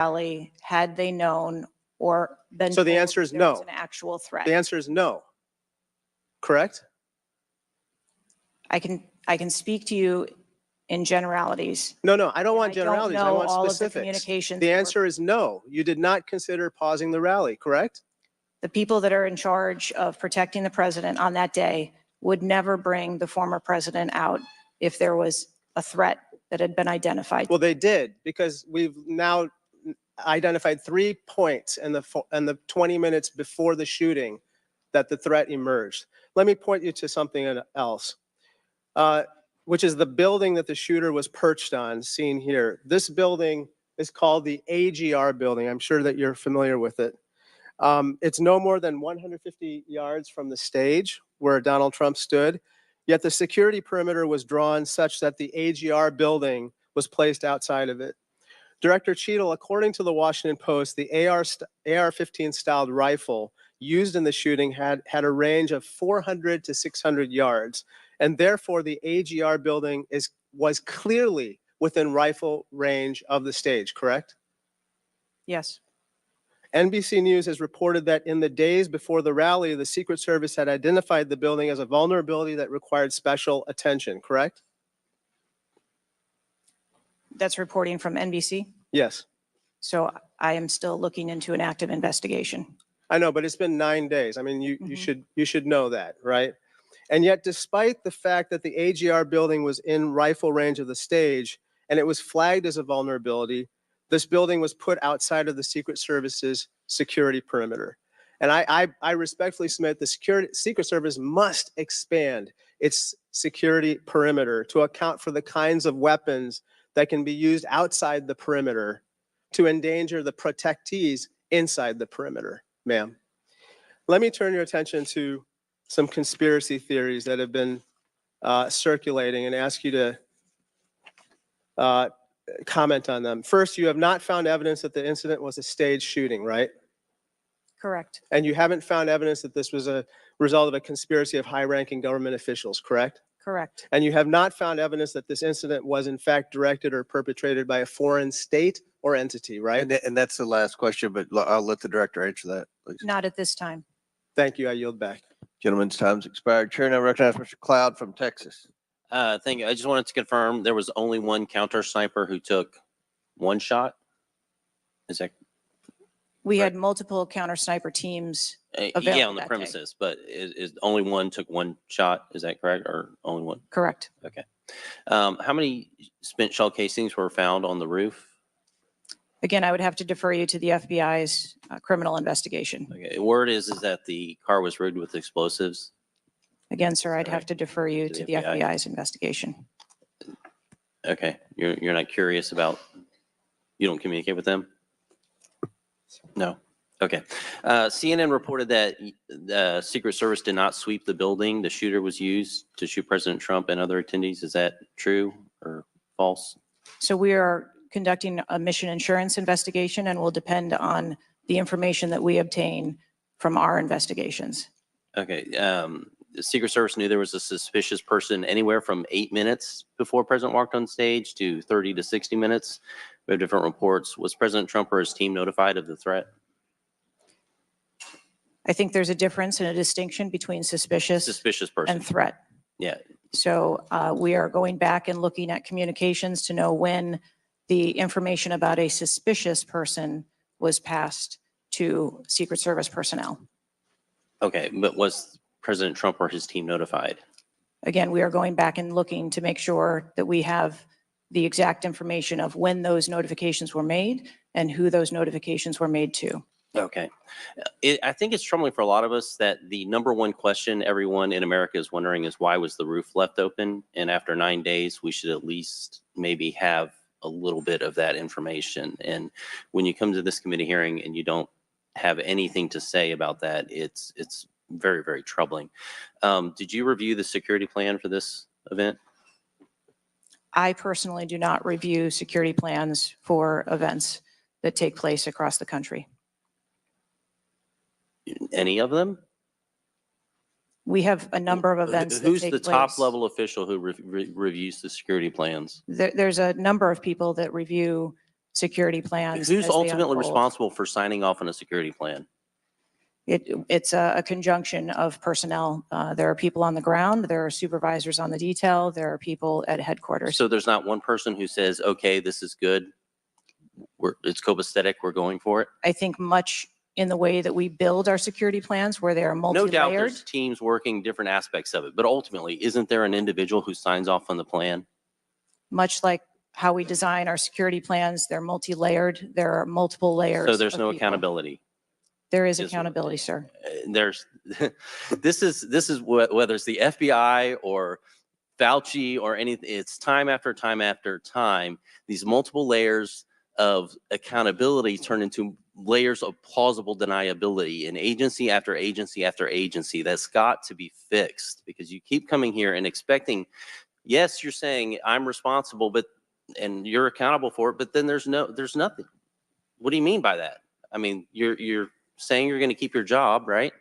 rally had they known or been So the told answer is that there was no. an actual threat. The answer is no. Correct? I can speak to you in generalities. No, I don't And want I don't generalities. I know want all of the specifics. communications The that were- answer is no. You did not consider pausing the rally, correct? The people that are in charge of protecting the president on that day would never bring the former president out if there was a threat that had been identified. Well, they did, because we've now identified 3 points in the 20 minutes before the shooting that the threat emerged. Let me point you to something else, which is the building that the shooter was perched on, seen here. This building is called the AGR building. I'm sure that you're familiar with it. It's no more than 150 yards from the stage where Donald Trump stood, yet the security perimeter was drawn such that the AGR building was placed outside of it. Director Cheatle, according to the Washington Post, the AR-15 styled rifle used in the shooting had a range of 400 to 600 yards, and therefore the AGR building was clearly within rifle range of the stage, correct? Yes. NBC News has reported that in the days before the rally, the Secret Service had identified the building as a vulnerability that required special attention, correct? That's reporting from NBC. Yes. So I am still looking into an active investigation. I know, but it's been 9 days. I mean, you should know that, right? And yet, despite the fact that the AGR building was in rifle range of the stage and it was flagged as a vulnerability, this building was put outside of the Secret Service's security perimeter. And I respectfully submit the Secret Service must expand its security perimeter to account for the kinds of weapons that can be used outside the perimeter to endanger the protectees inside the perimeter, ma'am. Let me turn your attention to some conspiracy theories that have been circulating and ask you to comment on them. First, you have not found evidence that the incident was a staged shooting, right? Correct. And you haven't found evidence that this was a result of a conspiracy of high-ranking government officials, correct? Correct. And you have not found evidence that this incident was in fact directed or perpetrated by a foreign state or entity, right? And that's the last question, but I'll let the director answer that, please. Not at this time. Thank you. I yield back. Gentleman's time's expired. Chair now recognizes Mr. Cloud from Texas. Thank you. I just wanted to confirm there was only one counter sniper who took one shot. Is that We Right. had multiple counter sniper teams available yeah, on the that day. premises, but is only one took one shot? Is that correct, or only one? Correct. Okay. How many spent shell casings were found on the roof? Again, I would have to defer you to the FBI's criminal investigation. Okay. Word is that the car was rigged with explosives. Again, sir, I'd Sorry. have to defer you To to the the FBI. FBI's investigation. Okay. You're not curious about? You don't communicate with them? No. Okay. CNN reported that the Secret Service did not sweep the building the shooter was used to shoot President Trump and other attendees. Is that true or false? So we are conducting a mission insurance investigation and will depend on the information that we obtain from our investigations. Okay. The Secret Service knew there was a suspicious person anywhere from 8 minutes before President walked on stage to 30 to 60 minutes. We have different reports. Was President Trump or his team notified of the threat? I think there's a difference and a distinction between suspicious person. and threat. Yeah. So we are going back and looking at communications to know when the information about a suspicious person was passed to Secret Service personnel. Okay. But was President Trump or his team notified? Again, we are going back and looking to make sure that we have the exact information of when those notifications were made and who those notifications were made to. Okay. I think it's troubling for a lot of us that the number one question everyone in America is wondering is why was the roof left open? And after 9 days, we should at least maybe have a little bit of that information. And when you come to this committee hearing and you don't have anything to say about that, it's very, very troubling. Did you review the security plan for this event? I personally do not review security plans for events that take place across the country. Any of them? We have a number of events that Who's take the place. top level official who reviews the security plans? There's a number of people that review security plans. Who's as they ultimately unfold. responsible for signing off on a security plan? It's a conjunction of personnel. There are people on the ground, there are supervisors on the detail, there are people at headquarters. So there's not one person who says, okay, this is good. It's copacetic, we're going for it. I think much in the way that we build our security plans where they are No doubt multi-layered. there's teams working different aspects of it, but ultimately, isn't there an individual who signs off on the plan? Much like how we design our security plans, they're multi-layered. There are multiple layers. So there's of no people. accountability. There is Is- accountability, sir. There's, this is whether it's the FBI or Fauci or anything, it's time after time after time, these multiple layers of accountability turn into layers of plausible deniability in agency after agency after agency. That's got to be fixed, because you keep coming here and expecting, yes, you're saying I'm responsible, but, and you're accountable for it, but then there's nothing. What do you mean by that? I mean, you're saying you're going to keep your job, right?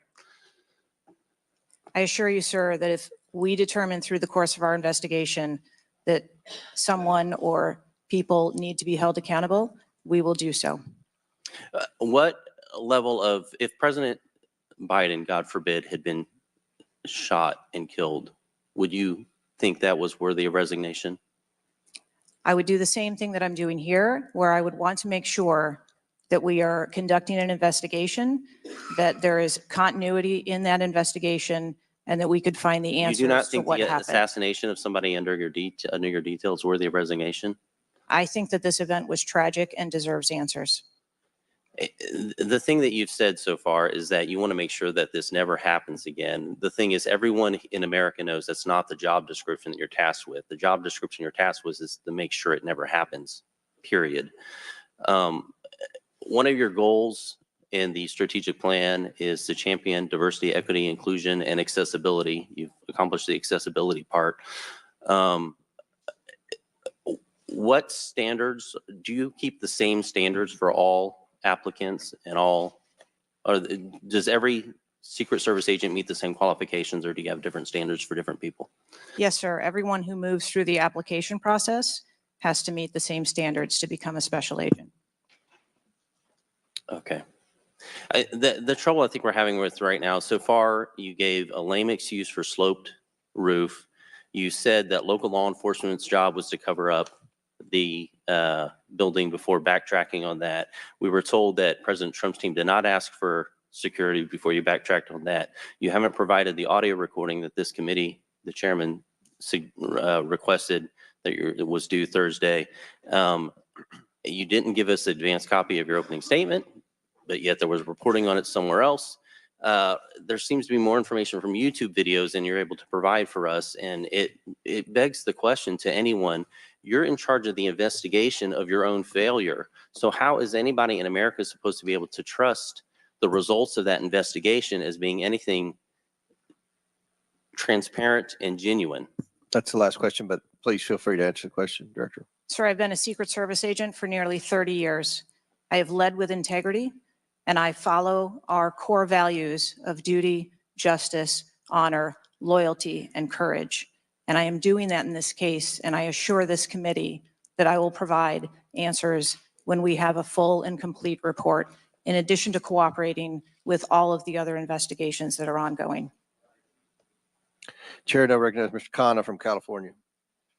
I assure you, sir, that if we determine through the course of our investigation that someone or people need to be held accountable, we will do so. What level of, if President Biden, God forbid, had been shot and killed, would you think that was worthy of resignation? I would do the same thing that I'm doing here, where I would want to make sure that we are conducting an investigation, that there is continuity in that investigation, and that we could find the You answers do not to think what the happened. assassination of somebody under your details worthy of resignation? I think that this event was tragic and deserves answers. The thing that you've said so far is that you want to make sure that this never happens again. The thing is, everyone in America knows that's not the job description that you're tasked with. The job description you're tasked with is to make sure it never happens, period. One of your goals in the strategic plan is to champion diversity, equity, inclusion, and accessibility. You've accomplished the accessibility part. What standards, do you keep the same standards for all applicants and all, or does every Secret Service agent meet the same qualifications, or do you have different standards for different people? Yes, sir. Everyone who moves through the application process has to meet the same standards to become a special agent. Okay. The trouble I think we're having with right now, so far, you gave a lame excuse for sloped roof. You said that local law enforcement's job was to cover up the building before backtracking on that. We were told that President Trump's team did not ask for security before you backtracked on that. You haven't provided the audio recording that this committee, the chairman, requested that it was due Thursday. You didn't give us an advanced copy of your opening statement, but yet there was reporting on it somewhere else. There seems to be more information from YouTube videos than you're able to provide for us. And it begs the question to anyone, you're in charge of the investigation of your own failure. So how is anybody in America supposed to be able to trust the results of that investigation as being anything transparent and genuine? That's the last question, but please feel free to answer the question, Director. Sir, I've been a Secret Service agent for nearly 30 years. I have led with integrity, and I follow our core values of duty, justice, honor, loyalty, and courage. And I am doing that in this case, and I assure this committee that I will provide answers when we have a full and complete report, in addition to cooperating with all of the other investigations that are ongoing. Chair now recognizes Mr. Khanna from California.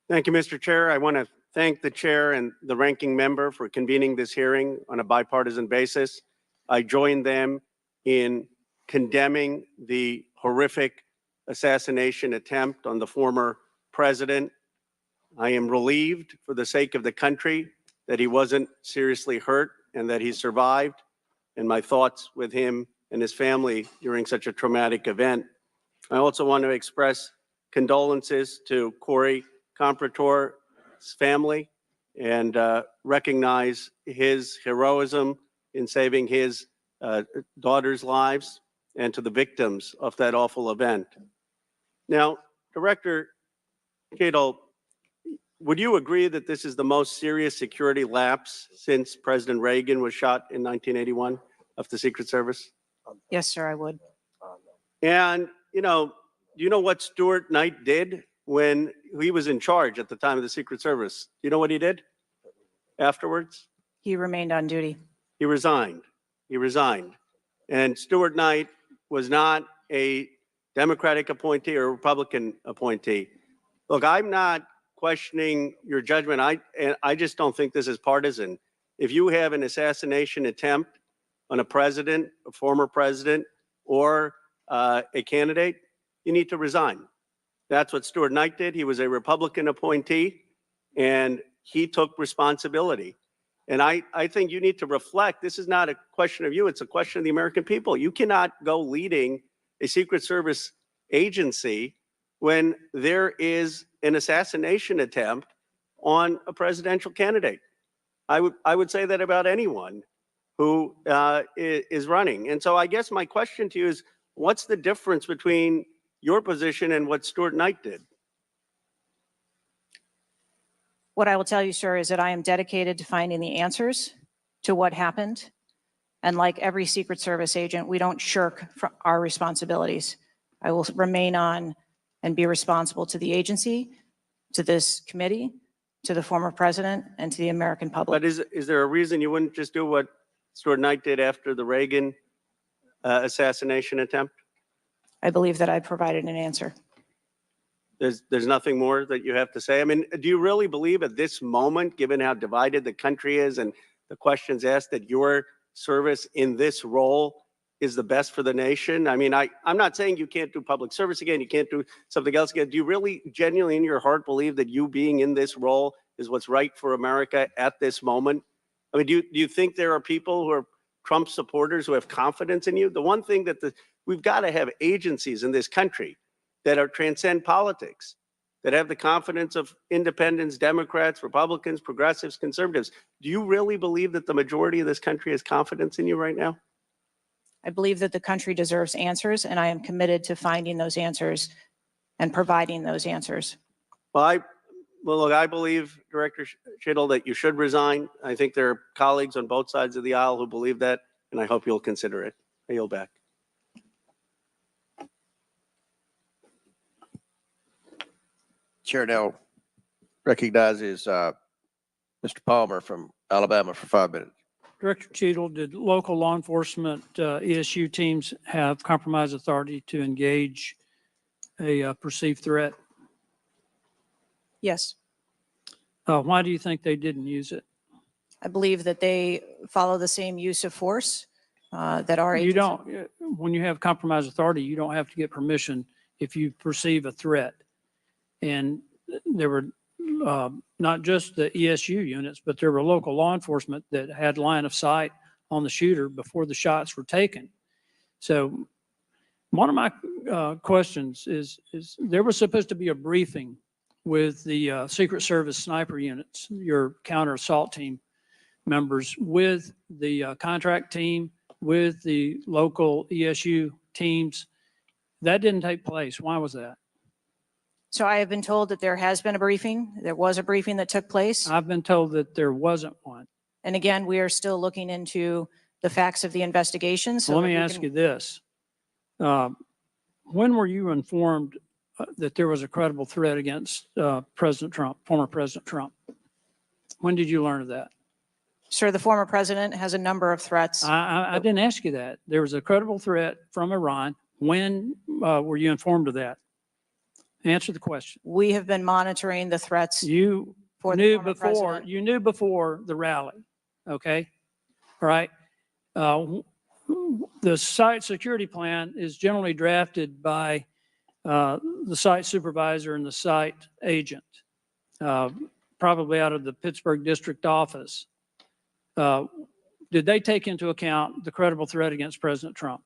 Thank you, Mr. Chair. I want to thank the chair and the ranking member for convening this hearing on a bipartisan basis. I join them in condemning the horrific assassination attempt on the former president. I am relieved for the sake of the country that he wasn't seriously hurt and that he survived, and my thoughts with him and his family during such a traumatic event. I also want to express condolences to Corey Comprator's family and recognize his heroism in saving his daughter's lives, and to the victims of that awful event. Now, Director Cheatle, would you agree that this is the most serious security lapse since President Reagan was shot in 1981 of the Secret Service? Yes, sir, I would. And, do you know what Stuart Knight did when he was in charge at the time of the Secret Service? Do you know what he did afterwards? He remained on duty. He resigned. He resigned. And Stuart Knight was not a Democratic appointee or a Republican appointee. Look, I'm not questioning your judgment. I just don't think this is partisan. If you have an assassination attempt on a president, a former president, or a candidate, you need to resign. That's what Stuart Knight did. He was a Republican appointee, and he took responsibility. And I think you need to reflect. This is not a question of you. It's a question of the American people. You cannot go leading a Secret Service agency when there is an assassination attempt on a presidential candidate. I would say that about anyone who is running. And so I guess my question to you is, what's the difference between your position and what Stuart Knight did? What I will tell you, sir, is that I am dedicated to finding the answers to what happened. And like every Secret Service agent, we don't shirk from our responsibilities. I will remain on and be responsible to the agency, to this committee, to the former president, and to the American public. But is there a reason you wouldn't just do what Stuart Knight did after the Reagan assassination attempt? I believe that I provided an answer. There's nothing more that you have to say? I mean, do you really believe at this moment, given how divided the country is and the questions asked, that your service in this role is the best for the nation? I mean, I'm not saying you can't do public service again, you can't do something else again. Do you really genuinely in your heart believe that you being in this role is what's right for America at this moment? I mean, do you think there are people who are Trump supporters who have confidence in you? The one thing that we've got to have agencies in this country that are transcend politics, that have the confidence of independents, Democrats, Republicans, progressives, conservatives. Do you really believe that the majority of this country has confidence in you right now? I believe that the country deserves answers, and I am committed to finding those answers and providing those answers. Well, look, I believe, Director Cheatle, that you should resign. I think there are colleagues on both sides of the aisle who believe that, and I hope you'll consider it. I yield back. Chair now recognizes Mr. Palmer from Alabama for 5 minutes. Director Cheatle, did local law enforcement ESU teams have compromise authority to engage a perceived threat? Yes, Why do you think they didn't use it? I believe that they follow the same use of force that our You agency. don't, when you have compromise authority, you don't have to get permission if you perceive a threat. And there were not just the ESU units, but there were local law enforcement that had line of sight on the shooter before the shots were taken. So one of my questions is there was supposed to be a briefing with the Secret Service sniper units, your counter assault team members, with the contract team, with the local ESU teams. That didn't take place. Why was that? So I have been told that there has been a briefing. There was a briefing that took place. I've been told that there wasn't one. And again, we are still looking into the facts of the investigation. So Let me ask you this. When were you informed that there was a credible threat against President Trump, former President Trump? When did you learn of that? Sir, the former president has a number of threats. I didn't ask you that. There was a credible threat from Iran. When were you informed of that? Answer the question. We have been monitoring the threats. You For the knew former before, president. you knew before the rally, okay? All right. The site security plan is generally drafted by the site supervisor and the site agent, probably out of the Pittsburgh district office. Did they take into account the credible threat against President Trump?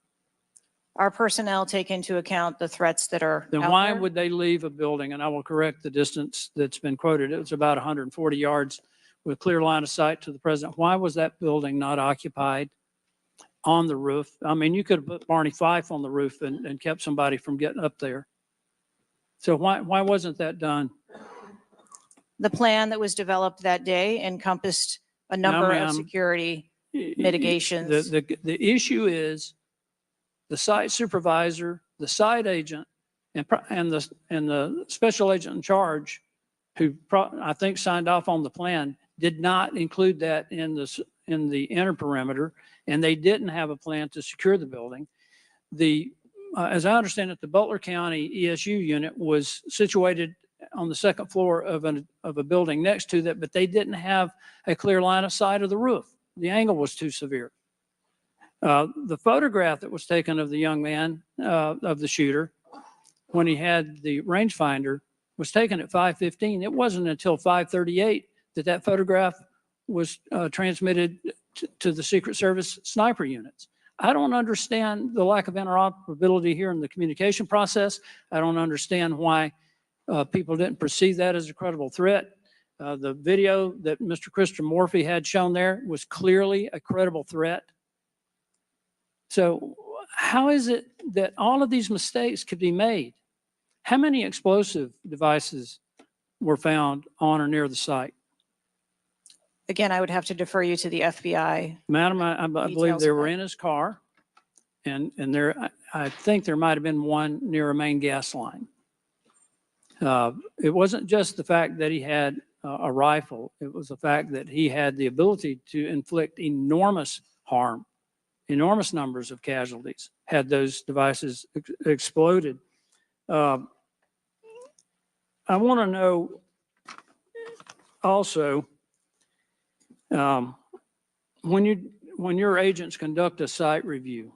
Our personnel take into account the threats that are Then out why there. would they leave a building? And I will correct the distance that's been quoted. It was about 140 yards with clear line of sight to the president. Why was that building not occupied on the roof? I mean, you could have put Barney Fife on the roof and kept somebody from getting up there. So why wasn't that done? The plan that was developed that day encompassed a number ma'am. of security mitigations. The issue is the site supervisor, the site agent, and the special agent in charge, who I think signed off on the plan, did not include that in the inner perimeter, and they didn't have a plan to secure the building. As I understand it, the Butler County ESU unit was situated on the second floor of a building next to that, but they didn't have a clear line of sight of the roof. The angle was too severe. The photograph that was taken of the young man, of the shooter, when he had the rangefinder, was taken at 5:15. It wasn't until 5:38 that photograph was transmitted to the Secret Service sniper units. I don't understand the lack of interoperability here in the communication process. I don't understand why people didn't perceive that as a credible threat. The video that Mr. Christopher Morphy had shown there was clearly a credible threat. So how is it that all of these mistakes could be made? How many explosive devices were found on or near the site? Again, I would have to defer you to the FBI. Madam, I believe Details they of were that. in his car, and I think there might have been one near a main gas line. It wasn't just the fact that he had a rifle. It was the fact that he had the ability to inflict enormous harm, enormous numbers of casualties had those devices exploded. I want to know also, when your agents conduct a site review,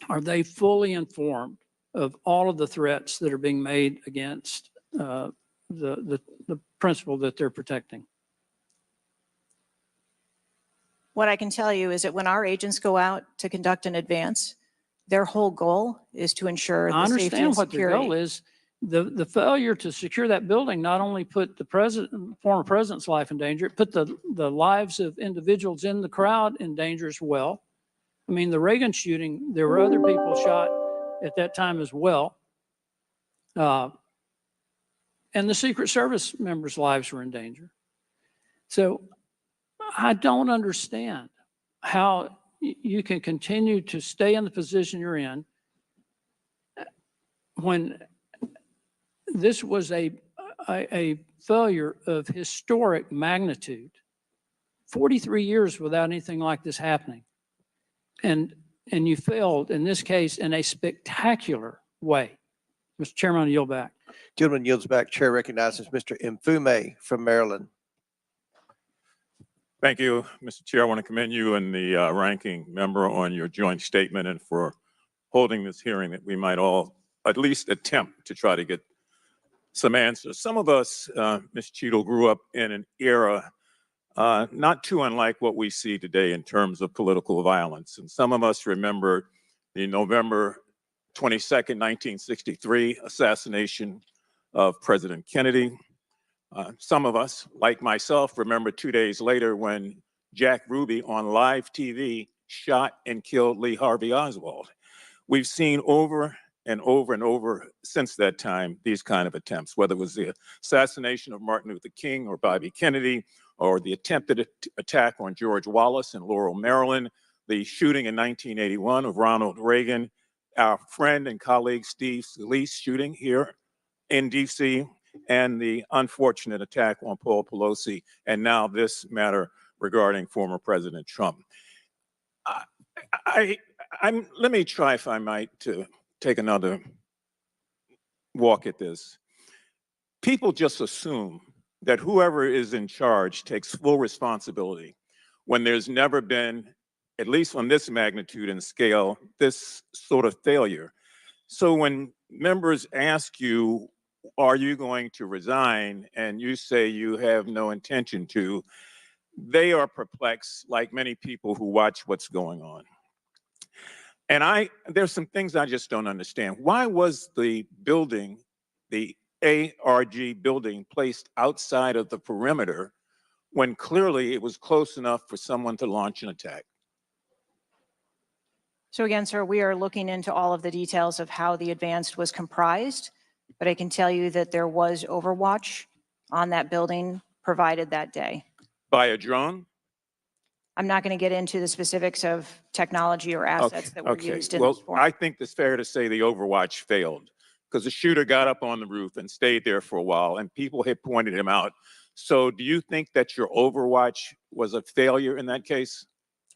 are they fully informed of all of the threats that are being made against the principle that they're protecting? What I can tell you is that when our agents go out to conduct an advance, their whole goal is to ensure I the safety understand and what their goal security. is. The failure to secure that building not only put the former president's life in danger, it put the lives of individuals in the crowd in danger as well. I mean, the Reagan shooting, there were other people shot at that time as well. And the Secret Service members' lives were in danger. So I don't understand how you can continue to stay in the position you're in when this was a failure of historic magnitude. 43 years without anything like this happening. And you failed in this case in a spectacular way. Mr. Chairman, I yield back. Gentleman yields back. Chair recognizes Mr. Mfume from Maryland. Thank you, Mr. Chair. I want to commend you and the ranking member on your joint statement and for holding this hearing that we might all at least attempt to try to get some answers. Some of us, Ms. Cheatle, grew up in an era not too unlike what we see today in terms of political violence. And some of us remember the November 22nd, 1963 assassination of President Kennedy. Some of us, like myself, remember 2 days later when Jack Ruby on live TV shot and killed Lee Harvey Oswald. We've seen over and over and over since that time these kind of attempts, whether it was the assassination of Martin Luther King or Bobby Kennedy, or the attempted attack on George Wallace in Laurel, Maryland, the shooting in 1981 of Ronald Reagan, our friend and colleague Steve Scalise shooting here in DC, and the unfortunate attack on Paul Pelosi, and now this matter regarding former President Trump. Let me try, if I might, to take another walk at this. People just assume that whoever is in charge takes full responsibility when there's never been, at least on this magnitude and scale, this sort of failure. So when members ask you, are you going to resign, and you say you have no intention to, they are perplexed, like many people who watch what's going on. And there's some things I just don't understand. Why was the building, the ARG building, placed outside of the perimeter when clearly it was close enough for someone to launch an attack? So again, sir, we are looking into all of the details of how the advance was comprised, but I can tell you that there was overwatch on that building provided that day. By a drone? I'm not going to get into the specifics of technology or assets that were used in this Well, forum. I think it's fair to say the overwatch failed because the shooter got up on the roof and stayed there for a while, and people had pointed him out So do you think that your overwatch was a failure in that case?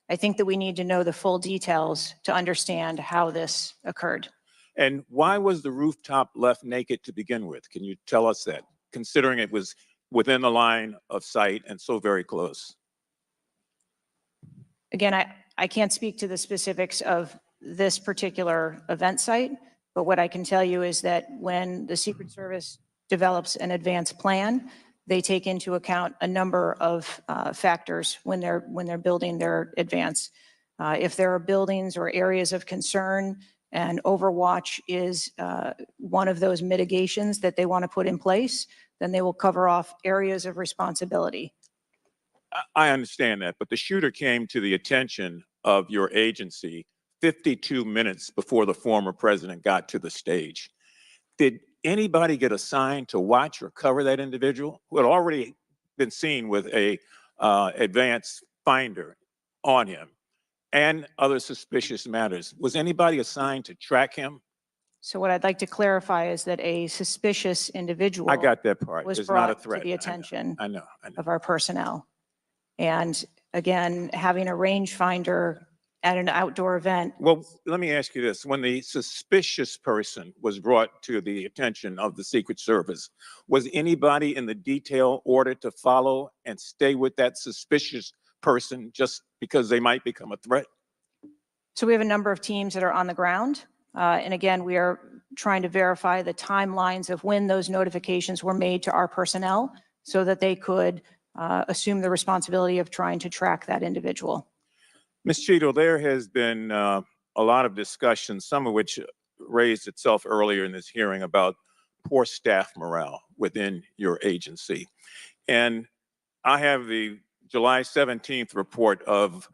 I think that we need to know the full details to understand how this occurred. And why was the rooftop left naked to begin with? Can you tell us that, considering it was within the line of sight and so very close? Again, I can't speak to the specifics of this particular event site, but what I can tell you is that when the Secret Service develops an advanced plan, they take into account a number of factors when they're building their advance. If there are buildings or areas of concern, and overwatch is one of those mitigations that they want to put in place, then they will cover off areas of responsibility. I understand that, but the shooter came to the attention of your agency 52 minutes before the former president got to the stage. Did anybody get assigned to watch or cover that individual who had already been seen with a advanced finder on him and other suspicious matters? Was anybody assigned to track him? So what I'd like to clarify is that a suspicious individual I got that part. was It's not a brought to threat. the attention I know. of our personnel. And again, having a rangefinder at an outdoor event. Well, let me ask you this. When the suspicious person was brought to the attention of the Secret Service, was anybody in the detail ordered to follow and stay with that suspicious person just because they might become a threat? So we have a number of teams that are on the ground. And again, we are trying to verify the timelines of when those notifications were made to our personnel so that they could assume the responsibility of trying to track that individual. Ms. Cheatle, there has been a lot of discussion, some of which raised itself earlier in this hearing about poor staff morale within your agency. And I have the July 17th report of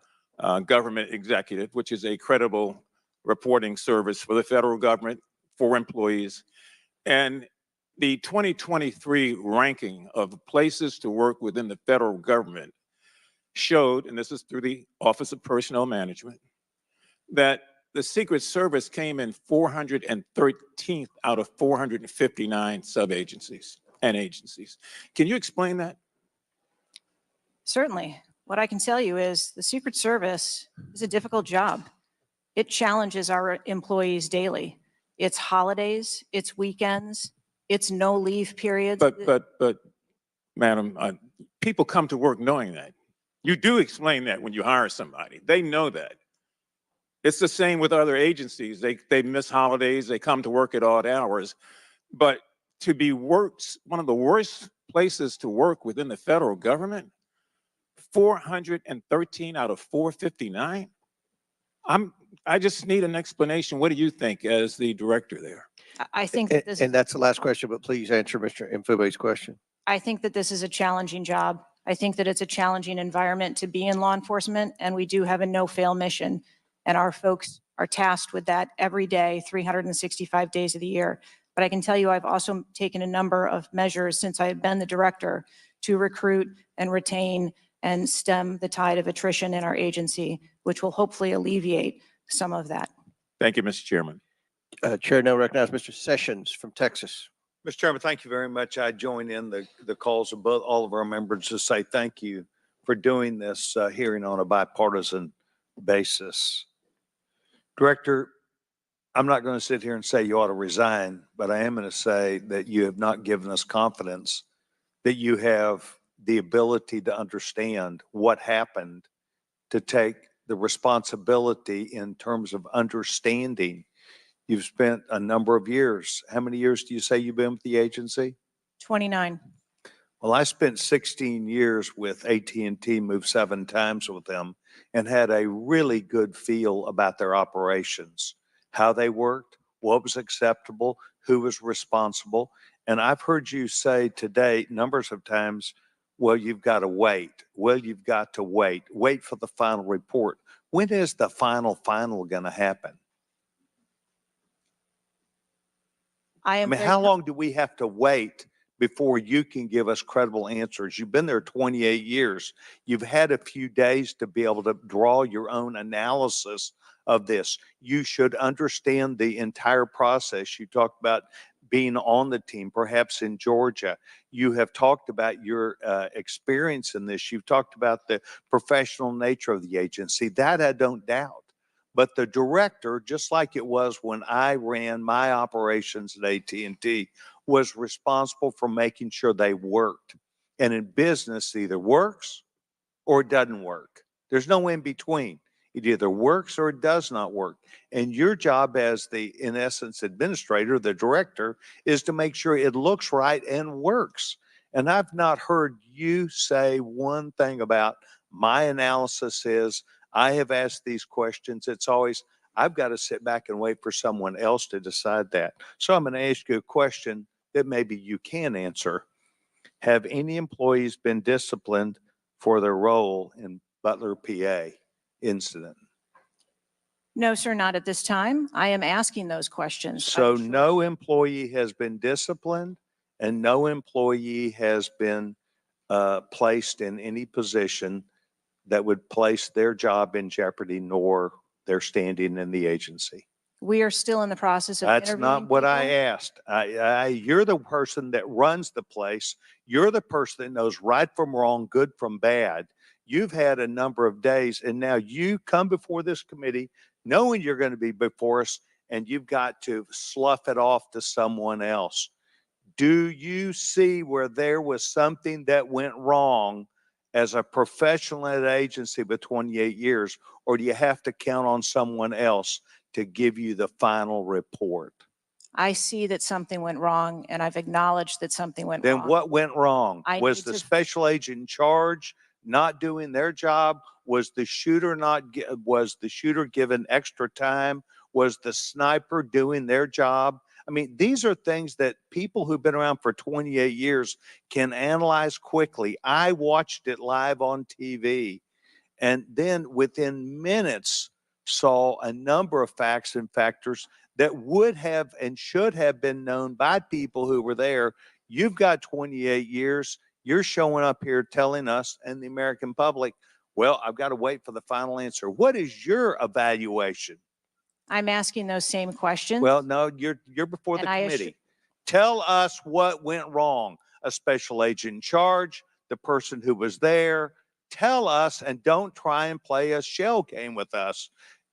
Government Executive, which is a credible reporting service for the federal government for employees. And the 2023 ranking of places to work within the federal government showed, and this is through the Office of Personnel Management, that the Secret Service came in 413th out of 459 sub-agencies and agencies. Can you explain that? Certainly. What I can tell you is the Secret Service is a difficult job. It challenges our employees daily. It's holidays, it's weekends, it's no leave periods. But, Madam, people come to work knowing that. You do explain that when you hire somebody. They know that. It's the same with other agencies. They miss holidays, they come to work at odd hours. But to be worked, one of the worst places to work within the federal government, 413 out of 459? I just need an explanation. What do you think as the director there? I think that this And that's the last question, but please answer Mr. Mfube's question. I think that this is a challenging job. I think that it's a challenging environment to be in law enforcement, and we do have a no-fail mission. And our folks are tasked with that every day, 365 days of the year. But I can tell you, I've also taken a number of measures since I have been the director to recruit and retain and stem the tide of attrition in our agency, which will hopefully alleviate some of that. Thank you, Mr. Chairman. Chair now recognizes Mr. Sessions from Texas. Mr. Chairman, thank you very much. I join in the calls of all of our members to say thank you for doing this hearing on a bipartisan basis. Director, I'm not going to sit here and say you ought to resign, but I am going to say that you have not given us confidence that you have the ability to understand what happened, to take the responsibility in terms of understanding. You've spent a number of years. How many years do you say you've been with the agency? 29. Well, I spent 16 years with AT&T, moved 7 times with them, and had a really good feel about their operations, how they worked, what was acceptable, who was responsible. And I've heard you say today numbers of times, well, you've got to wait. Well, you've got to wait. Wait for the final report. When is the final going to happen? I I mean, how long do we have to wait before you can give us credible answers? You've been there 28 years. You've had a few days to be able to draw your own analysis of this. You should understand the entire process. You talked about being on the team, perhaps in Georgia. You have talked about your experience in this. You've talked about the professional nature of the agency. That I don't doubt. But the director, just like it was when I ran my operations at AT&T, was responsible for making sure they worked. And in business, it either works or it doesn't work. There's no in between. It either works or it does not work. And your job as the, in essence, administrator, the director, is to make sure it looks right and works. And I've not heard you say one thing about my analysis is, I have asked these questions. It's always, I've got to sit back and wait for someone else to decide that. So I'm going to ask you a question that maybe you can answer. Have any employees been disciplined for their role in Butler, PA incident? No, sir, not at this time. I am asking those questions. I So assure no you. employee has been disciplined and no employee has been placed in any position that would place their job in jeopardy nor their standing in the agency. We are still in the process of That's interviewing not what I people. asked. You're the person that runs the place. You're the person that knows right from wrong, good from bad. You've had a number of days and now you come before this committee knowing you're going to be before us and you've got to slough it off to someone else. Do you see where there was something that went wrong as a professional at an agency with 28 years, or do you have to count on someone else to give you the final report? I see that something went wrong and I've acknowledged that something went Then wrong. what went wrong? I Was need the to- special agent in charge not doing their job? Was the shooter was the shooter given extra time? Was the sniper doing their job? I mean, these are things that people who've been around for 28 years can analyze quickly. I watched it live on TV and then within minutes saw a number of facts and factors that would have and should have been known by people who were there. You've got 28 years. You're showing up here telling us and the American public, well, I've got to wait for the final answer. What is your evaluation? I'm asking those same questions. Well, no, you're before the And I assure- committee. Tell us what went wrong. A special agent in charge, the person who was there. Tell us and don't try and play a shell game with us.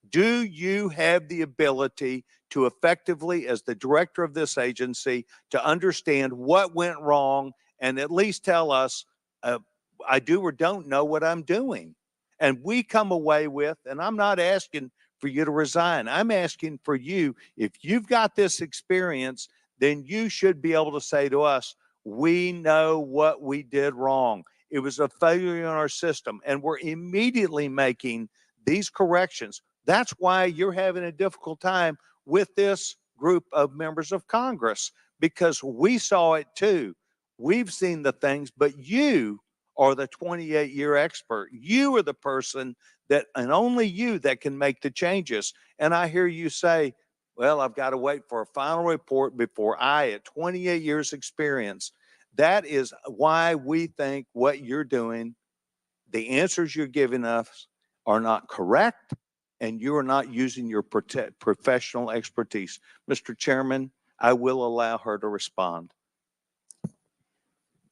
Do you have the ability to effectively, as the director of this agency, to understand what went wrong and at least tell us, I do or don't know what I'm doing? And we come away with, and I'm not asking for you to resign. I'm asking for you, if you've got this experience, then you should be able to say to us, we know what we did wrong. It was a failure in our system, and we're immediately making these corrections. That's why you're having a difficult time with this group of members of Congress, because we saw it too. We've seen the things, but you are the 28-year expert. You are the person that, and only you, that can make the changes. And I hear you say, well, I've got to wait for a final report before I, at 28 years experience. That is why we think what you're doing, the answers you're giving us are not correct, and you are not using your professional expertise. Mr. Chairman, I will allow her to respond.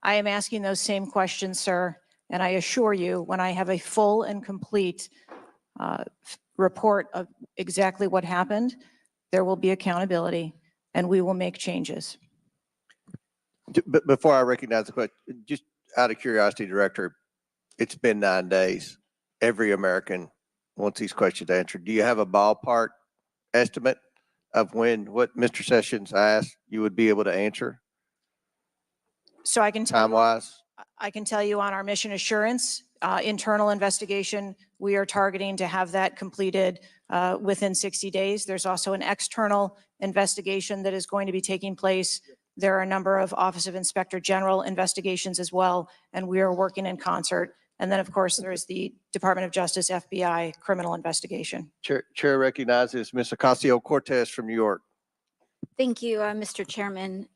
I am asking those same questions, sir. And I assure you, when I have a full and complete report of exactly what happened, there will be accountability and we will make changes. But before I recognize the question, just out of curiosity, Director, it's been 9 days. Every American wants these questions answered. Do you have a ballpark estimate of when what Mr. Sessions asked you would be able to answer So I can tell you, time-wise? I can tell you on our mission assurance, internal investigation, we are targeting to have that completed within 60 days. There's also an external investigation that is going to be taking place. There are a number of Office of Inspector General investigations as well, and we are working in concert. And then, of course, there is the Department of Justice, FBI criminal investigation. Chair recognizes Ms. Ocasio-Cortez from New York. Thank you, Mr. Chairman.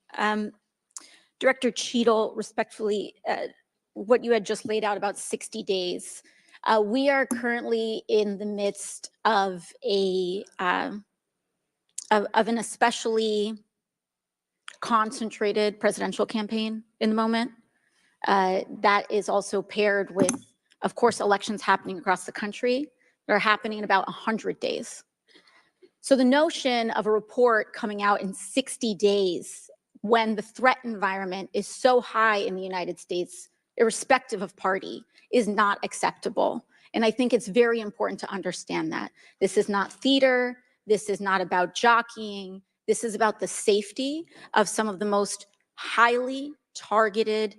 Director Cheatle, respectfully, what you had just laid out about 60 days. We are currently in the midst of an especially concentrated presidential campaign in the moment. That is also paired with, of course, elections happening across the country that are happening in about 100 days. So the notion of a report coming out in 60 days when the threat environment is so high in the United States, irrespective of party, is not acceptable. And I think it's very important to understand that. This is not theater. This is not about jockeying. This is about the safety of some of the most highly targeted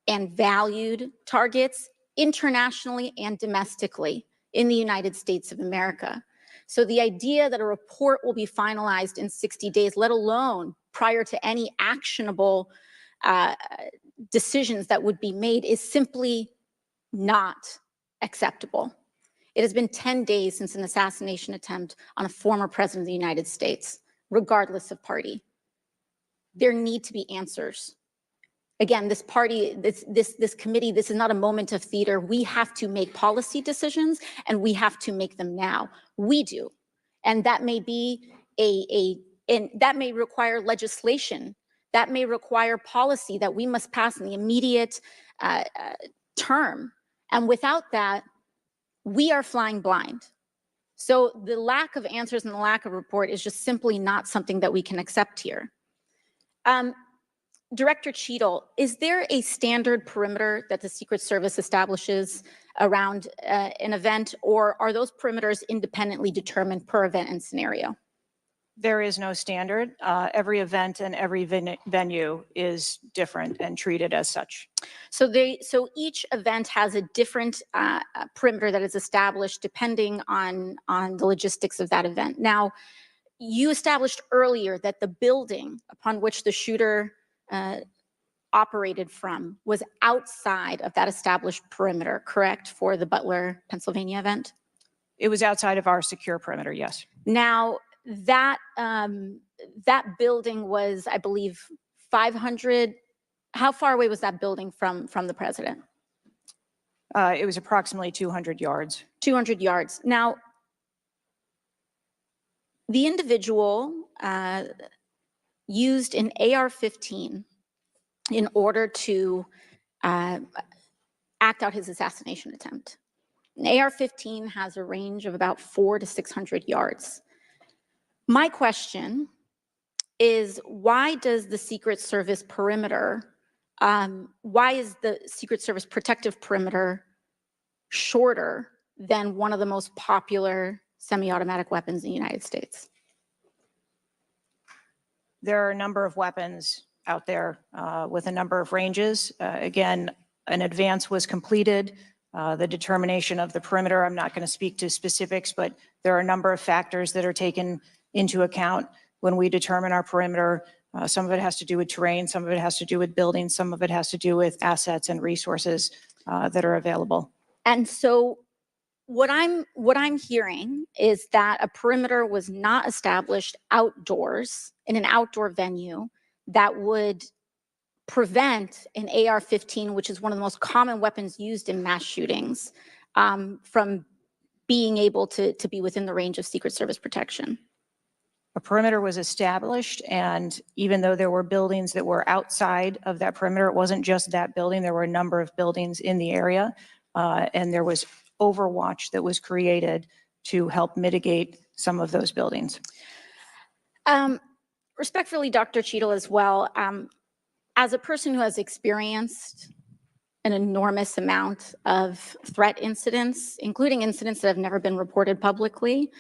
and valued targets internationally and domestically in the United States of America. So the idea that a report will be finalized in 60 days, let alone prior to any actionable decisions that would be made, is simply not acceptable. It has been 10 days since an assassination attempt on a former president of the United States, regardless of party. There need to be answers. Again, this party, this committee, this is not a moment of theater. We have to make policy decisions, and we have to make them now. We do. And that may be and that may require legislation. That may require policy that we must pass in the immediate term. And without that, we are flying blind. So the lack of answers and the lack of report is just simply not something that we can accept here. Director Cheatle, is there a standard perimeter that the Secret Service establishes around an event, or are those perimeters independently determined per event and scenario? There is no standard. Every event and every venue is different and treated as such. So each event has a different perimeter that is established depending on the logistics of that event. Now, you established earlier that the building upon which the shooter operated from was outside of that established perimeter, correct, for the Butler, Pennsylvania event? It was outside of our secure perimeter, yes. Now, that building was, I believe, 500. How far away was that building from the president? It was approximately 200 yards. 200 yards. Now, the individual used an AR-15 in order to act out his assassination attempt. An AR-15 has a range of about 400 to 600 yards. My question is, why does the Secret Service perimeter, why is the Secret Service protective perimeter shorter than one of the most popular semi-automatic weapons in the United States? There are a number of weapons out there with a number of ranges. Again, an advance was completed. The determination of the perimeter, I'm not going to speak to specifics, but there are a number of factors that are taken into account when we determine our perimeter. Some of it has to do with terrain, some of it has to do with buildings, some of it has to do with assets and resources that are available. And so what I'm hearing is that a perimeter was not established outdoors in an outdoor venue that would prevent an AR-15, which is one of the most common weapons used in mass shootings, from being able to be within the range of Secret Service protection. A perimeter was established, and even though there were buildings that were outside of that perimeter, it wasn't just that building. There were a number of buildings in the area, and there was overwatch that was created to help mitigate some of those buildings. Respectfully, Dr. Cheatle, as well, as a person who has experienced an enormous amount of threat incidents, including incidents that have never been reported publicly,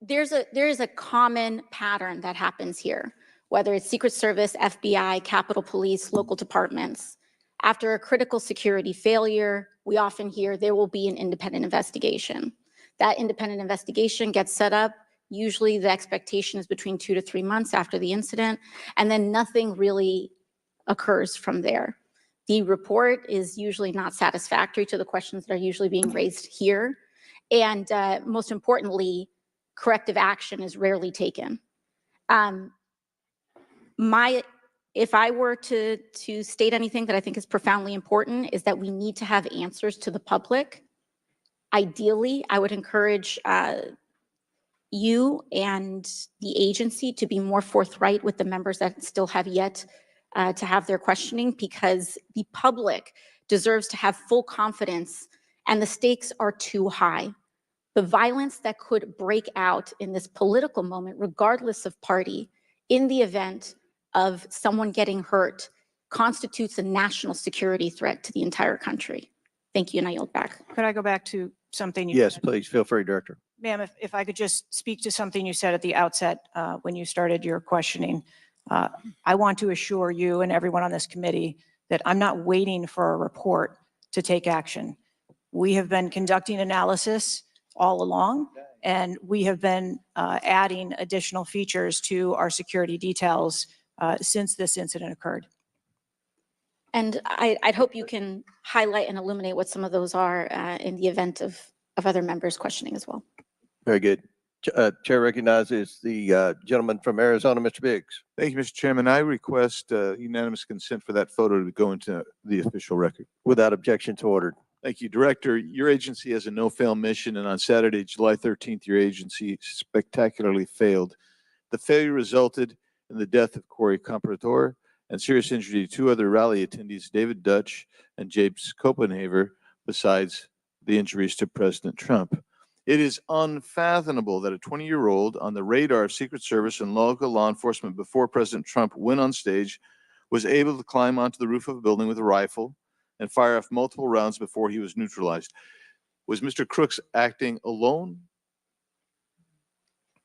there is a common pattern that happens here, whether it's Secret Service, FBI, Capitol Police, local departments. After a critical security failure, we often hear there will be an independent investigation. That independent investigation gets set up. Usually the expectation is between 2 to 3 months after the incident, and then nothing really occurs from there. The report is usually not satisfactory to the questions that are usually being raised here. And most importantly, corrective action is rarely taken. If I were to state anything that I think is profoundly important, is that we need to have answers to the public. Ideally, I would encourage you and the agency to be more forthright with the members that still have yet to have their questioning, because the public deserves to have full confidence and the stakes are too high. The violence that could break out in this political moment, regardless of party, in the event of someone getting hurt, constitutes a national security threat to the entire country. Thank you, and I yield back. Could I go back to something you Yes, said? please, feel free, Director. Ma'am, if I could just speak to something you said at the outset when you started your questioning. I want to assure you and everyone on this committee that I'm not waiting for a report to take action. We have been conducting analysis all along, and we have been adding additional features to our security details since this incident occurred. And I'd hope you can highlight and illuminate what some of those are in the event of other members questioning as well. Very good. Chair recognizes the gentleman from Arizona, Mr. Biggs. Thank you, Mr. Chairman. I request unanimous consent for that photo to go into the official record. Without objection to ordered. Thank you, Director. Your agency has a no-fail mission, and on Saturday, July 13th, your agency spectacularly failed. The failure resulted in the death of Corey Comprador and serious injury to two other rally attendees, David Dutch and James Copenhaver, besides the injuries to President Trump. It is unfathomable that a 20-year-old on the radar of Secret Service and local law enforcement before President Trump went on stage was able to climb onto the roof of a building with a rifle and fire off multiple rounds before he was neutralized. Was Mr. Crooks acting alone?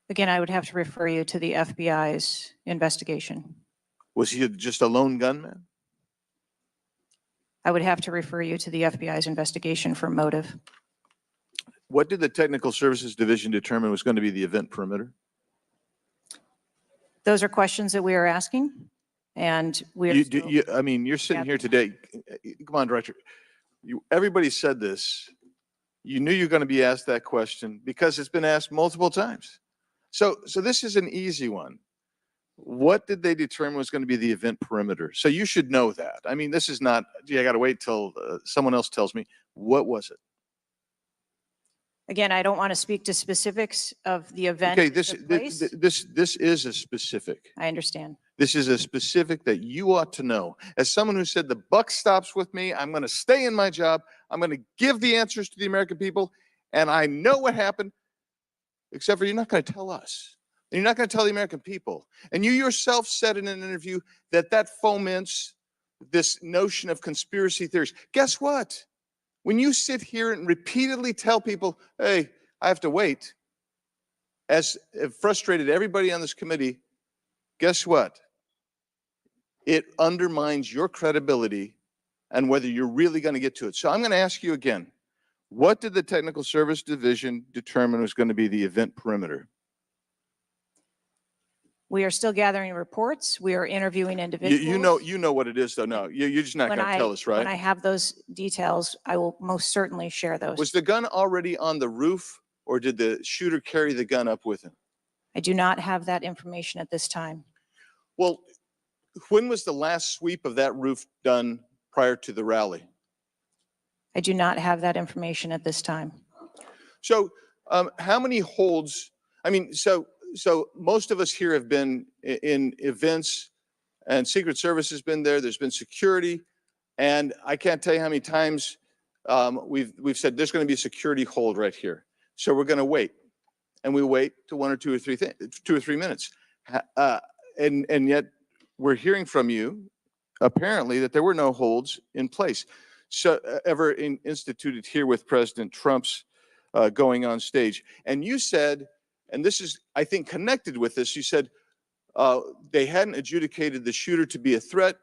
Again, I would have to refer you to the FBI's investigation. Was he just a lone gunman? I would have to refer you to the FBI's investigation for motive. What did the Technical Services Division determine was going to be the event perimeter? Those are questions that we are asking, and we're I mean, you're sitting here today. Come on, Director. Everybody said this. You knew you were going to be asked that question because it's been asked multiple times. So this is an easy one. What did they determine was going to be the event perimeter? So you should know that. I mean, this is not, I got to wait till someone else tells me. What was it? Again, I don't want to speak to specifics of the event. Okay, that took place. this is a specific. I understand. This is a specific that you ought to know. As someone who said the buck stops with me, I'm going to stay in my job. I'm going to give the answers to the American people. And I know what happened, except for you're not going to tell us. And you're not going to tell the American people. And you yourself said in an interview that foments this notion of conspiracy theories. Guess what? When you sit here and repeatedly tell people, hey, I have to wait, as it frustrated everybody on this committee, guess what? It undermines your credibility and whether you're really going to get to it. So I'm going to ask you again, what did the Technical Service Division determine was going to be the event perimeter? We are still gathering reports. We are interviewing individuals. You know what it is, though. No, you're just not going to tell us, right? When I have those details, I will most certainly share those. Was the gun already on the roof, or did the shooter carry the gun up with him? I do not have that information at this time. Well, when was the last sweep of that roof done prior to the rally? I do not have that information at this time. So how many holds? I mean, so most of us here have been in events, and Secret Service has been there. There's been security, and I can't tell you how many times we've said there's going to be a security hold right here. So we're going to wait, and we wait to 1 or 2 or 3 minutes, and yet we're hearing from you apparently that there were no holds in place. So ever instituted here with President Trump's going on stage, and you said. And this is, I think, connected with this. You said they hadn't adjudicated the shooter to be a threat.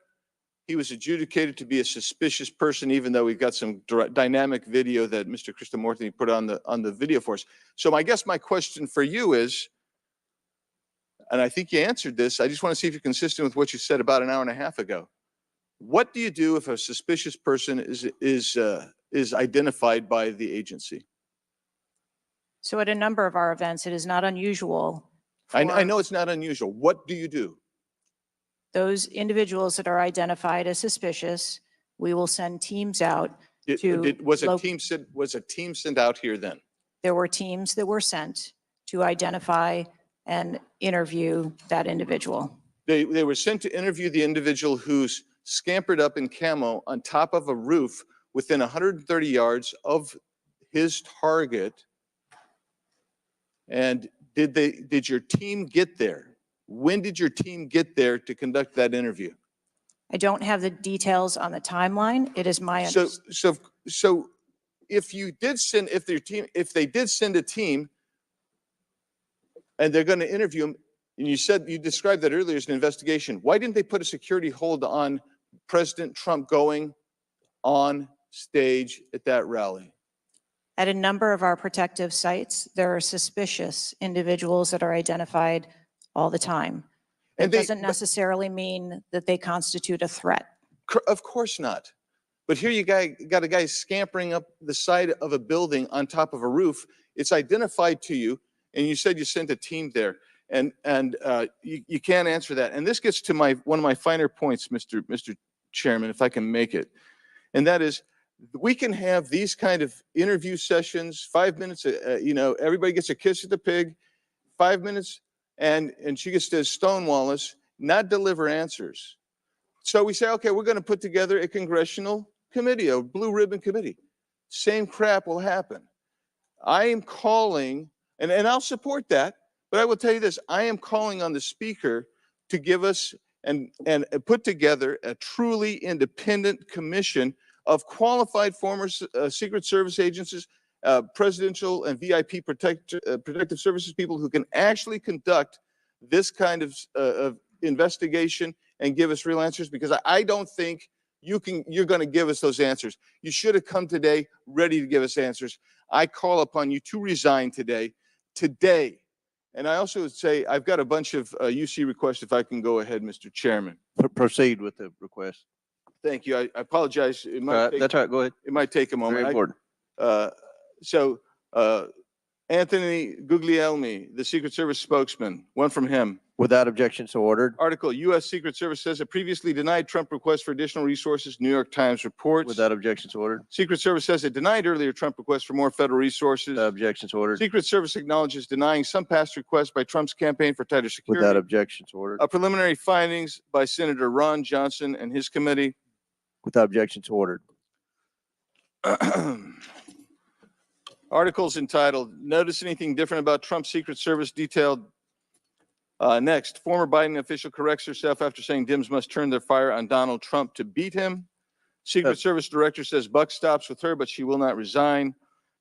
He was adjudicated to be a suspicious person, even though we've got some dynamic video that Mr. Krishnamurthy put on the video for us. So I guess my question for you is, and I think you answered this, I just want to see if you're consistent with what you said about an hour and a half ago. What do you do if a suspicious person is identified by the agency? So at a number of our events, it is not unusual. I know it's not unusual. What do you do? Those individuals that are identified as suspicious, we will send teams out Was a team sent out here then? There were teams that were sent to identify and interview that individual. They were sent to interview the individual who's scampered up in camo on top of a roof within 130 yards of his target. And did your team get there? When did your team get there to conduct that interview? I don't have the details on the timeline. It is my understanding. So if you did send, if they did send a team and they're going to interview him, and you described that earlier as an investigation, why didn't they put a security hold on President Trump going on stage at that rally? At a number of our protective sites, there are suspicious individuals that are identified all the time. And It doesn't necessarily mean that they constitute a threat. Of course not. But here you got a guy scampering up the side of a building on top of a roof. It's identified to you, and you said you sent a team there, and you can't answer that. And this gets to one of my finer points, Mr. Chairman, if I can make it, and that is, we can have these kind of interview sessions, 5 minutes. Everybody gets a kiss at the pig, 5 minutes, and she gets to stonewall us, not deliver answers. So we say, okay, we're going to put together a congressional committee, a blue ribbon committee. Same crap will happen. I am calling, and I'll support that, but I will tell you this, I am calling on the speaker to give us and put together a truly independent commission of qualified former Secret Service agencies, presidential and VIP protective services people who can actually conduct this kind of investigation and give us real answers, because I don't think you're going to give us those answers. You should have come today ready to give us answers. I call upon you to resign today. And I also would say I've got a bunch of UC requests, if I can go ahead, Mr. Chairman. Proceed with the request. Thank you. I apologize. It might That's all right. Go ahead. It might take a moment. Very important. Anthony Guglielmi, the Secret Service spokesman, one from him. Without objection, so ordered. Article, U.S. Secret Service says it previously denied Trump requests for additional resources, New York Times reports. Without objection, so ordered. Secret Service says it denied earlier Trump requests for more federal resources. Without objection, so ordered. Secret Service acknowledges denying some past requests by Trump's campaign for tighter security. Without objection, so ordered. Preliminary findings by Senator Ron Johnson and his committee. Without objection, so ordered. Articles entitled, Notice Anything Different About Trump's Secret Service Detailed. Next, former Biden official corrects herself after saying Dems must turn their fire on Donald Trump to beat him. Secret Service director says buck stops with her, but she will not resign.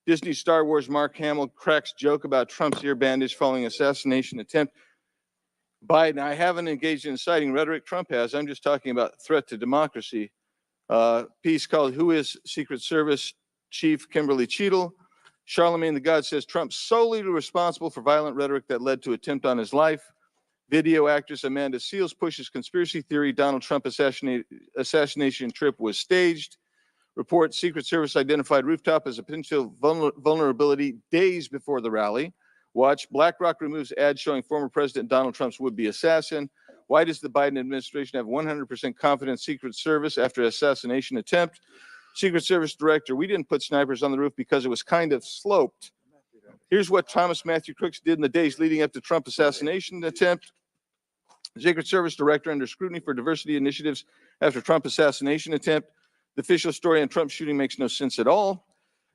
Disney Star Wars Mark Hamill cracks joke about Trump's ear bandage following assassination attempt. Biden, I haven't engaged in inciting rhetoric. Trump has. I'm just talking about threat to democracy. Piece called Who is Secret Service Chief Kimberly Cheatle? Charlemagne the God says Trump solely responsible for violent rhetoric that led to attempt on his life. Video actress Amanda Seals pushes conspiracy theory Donald Trump assassination trip was staged. Report Secret Service identified rooftop as a potential vulnerability days before the rally. Watch BlackRock removes ad showing former President Donald Trump's would-be assassin. Why does the Biden administration have 100% confidence Secret Service after assassination attempt? Secret Service director, we didn't put snipers on the roof because it was kind of sloped. Here's what Thomas Matthew Crooks did in the days leading up to Trump assassination attempt. Secret Service director under scrutiny for diversity initiatives after Trump assassination attempt. The official story on Trump shooting makes no sense at all.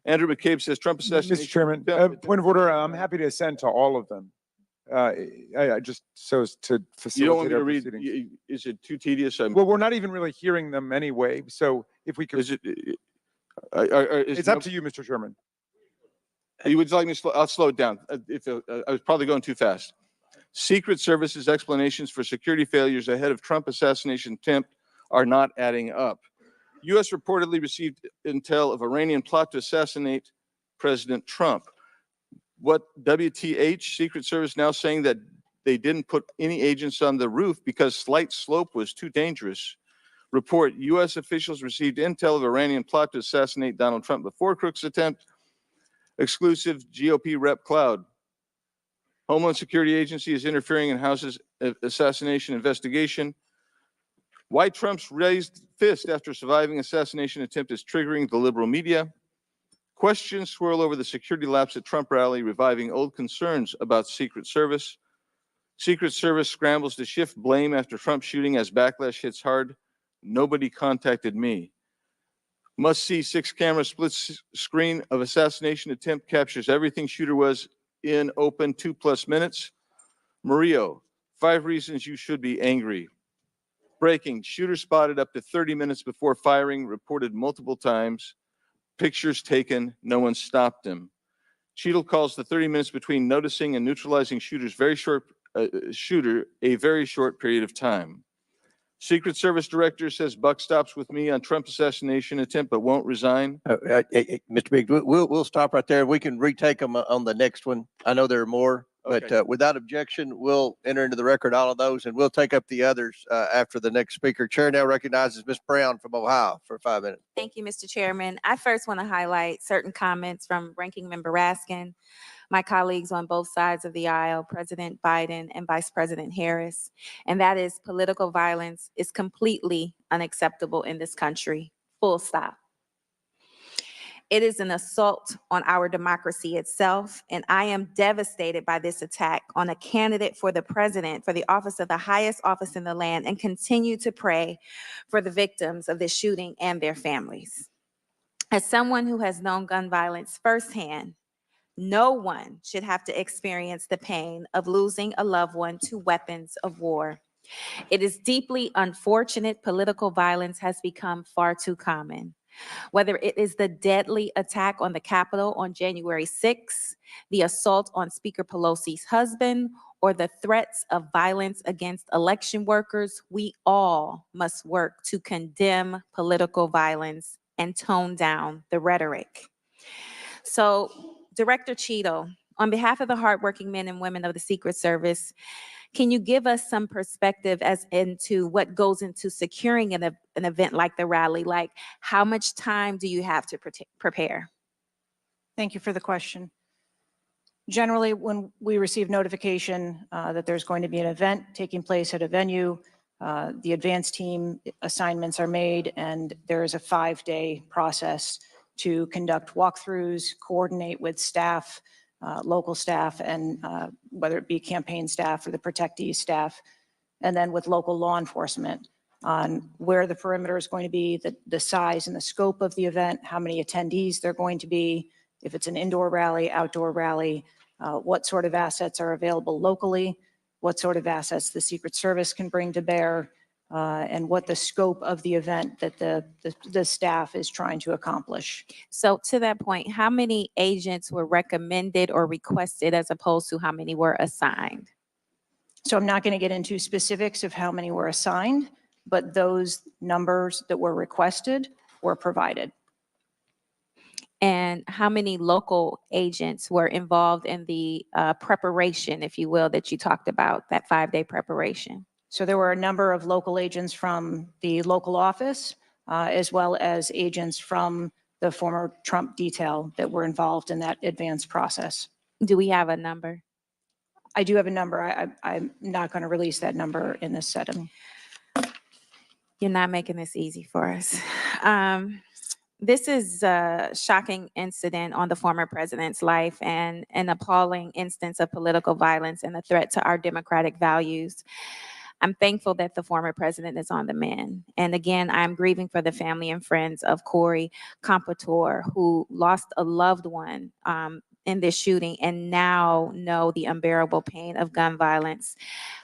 Andrew McCabe says Trump assassination. Mr. Chairman, point of order. I'm happy to assent to all of them. I just so as to facilitate. You don't want me to our read? proceedings. Is it too tedious? Well, we're not even really hearing them anyway. So if we could, it's up to you, Mr. Chairman. You would like me to slow? I'll slow it down. I was probably going too fast. Secret Service's explanations for security failures ahead of Trump assassination attempt are not adding up. U.S. reportedly received intel of Iranian plot to assassinate President Trump. What WTH? Secret Service now saying that they didn't put any agents on the roof because slight slope was too dangerous. Report, U.S. officials received intel of Iranian plot to assassinate Donald Trump before Crooks' attempt. Exclusive GOP rep Cloud. Homeland Security Agency is interfering in House's assassination investigation. Why Trump's raised fist after surviving assassination attempt is triggering the liberal media. Questions swirl over the security lapse at Trump rally, reviving old concerns about Secret Service. Secret Service scrambles to shift blame after Trump shooting as backlash hits hard. Nobody contacted me. Must see 6-camera split screen of assassination attempt captures everything shooter was in open 2+ minutes. Murillo, 5 reasons you should be angry. Breaking, shooter spotted up to 30 minutes before firing, reported multiple times. Pictures taken, no one stopped him. Cheatle calls the 30 minutes between noticing and neutralizing shooter a very short period of time. Secret Service director says buck stops with me on Trump assassination attempt, but won't resign. Mr. Biggs, we'll stop right there. We can retake them on the next one. I know there are more, but Okay. without objection, we'll enter into the record all of those, and we'll take up the others after the next speaker. Chair now recognizes Ms. Brown from Ohio for 5 minutes. Thank you, Mr. Chairman. I first want to highlight certain comments from Ranking Member Raskin, my colleagues on both sides of the aisle, President Biden and Vice President Harris, and that is political violence is completely unacceptable in this country, full stop. It is an assault on our democracy itself, and I am devastated by this attack on a candidate for the president, for the office of the highest office in the land, and continue to pray for the victims of this shooting and their families. As someone who has known gun violence firsthand, no one should have to experience the pain of losing a loved one to weapons of war. It is deeply unfortunate political violence has become far too common. Whether it is the deadly attack on the Capitol on January 6th, the assault on Speaker Pelosi's husband, or the threats of violence against election workers, we all must work to condemn political violence and tone down the rhetoric. So, Director Cheatle, on behalf of the hardworking men and women of the Secret Service, can you give us some perspective as into what goes into securing an event like the rally? Like, how much time do you have to prepare? Thank you for the question. Generally, when we receive notification that there's going to be an event taking place at a venue, the advance team assignments are made, and there is a 5-day process to conduct walkthroughs, coordinate with staff, local staff, and whether it be campaign staff or the protectee staff, and then with local law enforcement on where the perimeter is going to be, the size and the scope of the event, how many attendees there are going to be, if it's an indoor rally, outdoor rally, what sort of assets are available locally, what sort of assets the Secret Service can bring to bear, and what the scope of the event that the staff is trying to accomplish. So to that point, how many agents were recommended or requested as opposed to how many were assigned? So I'm not going to get into specifics of how many were assigned, but those numbers that were requested were provided. And how many local agents were involved in the preparation, if you will, that you talked about, that 5-day preparation? So there were a number of local agents from the local office, as well as agents from the former Trump detail that were involved in that advance process. Do we have a number? I do have a number. I'm not going to release that number in this setting. You're not making this easy for us. This is a shocking incident on the former president's life and an appalling instance of political violence and a threat to our democratic values. I'm thankful that the former president is on the mend. And again, I'm grieving for the family and friends of Corey Compatore, who lost a loved one in this shooting and now know the unbearable pain of gun violence.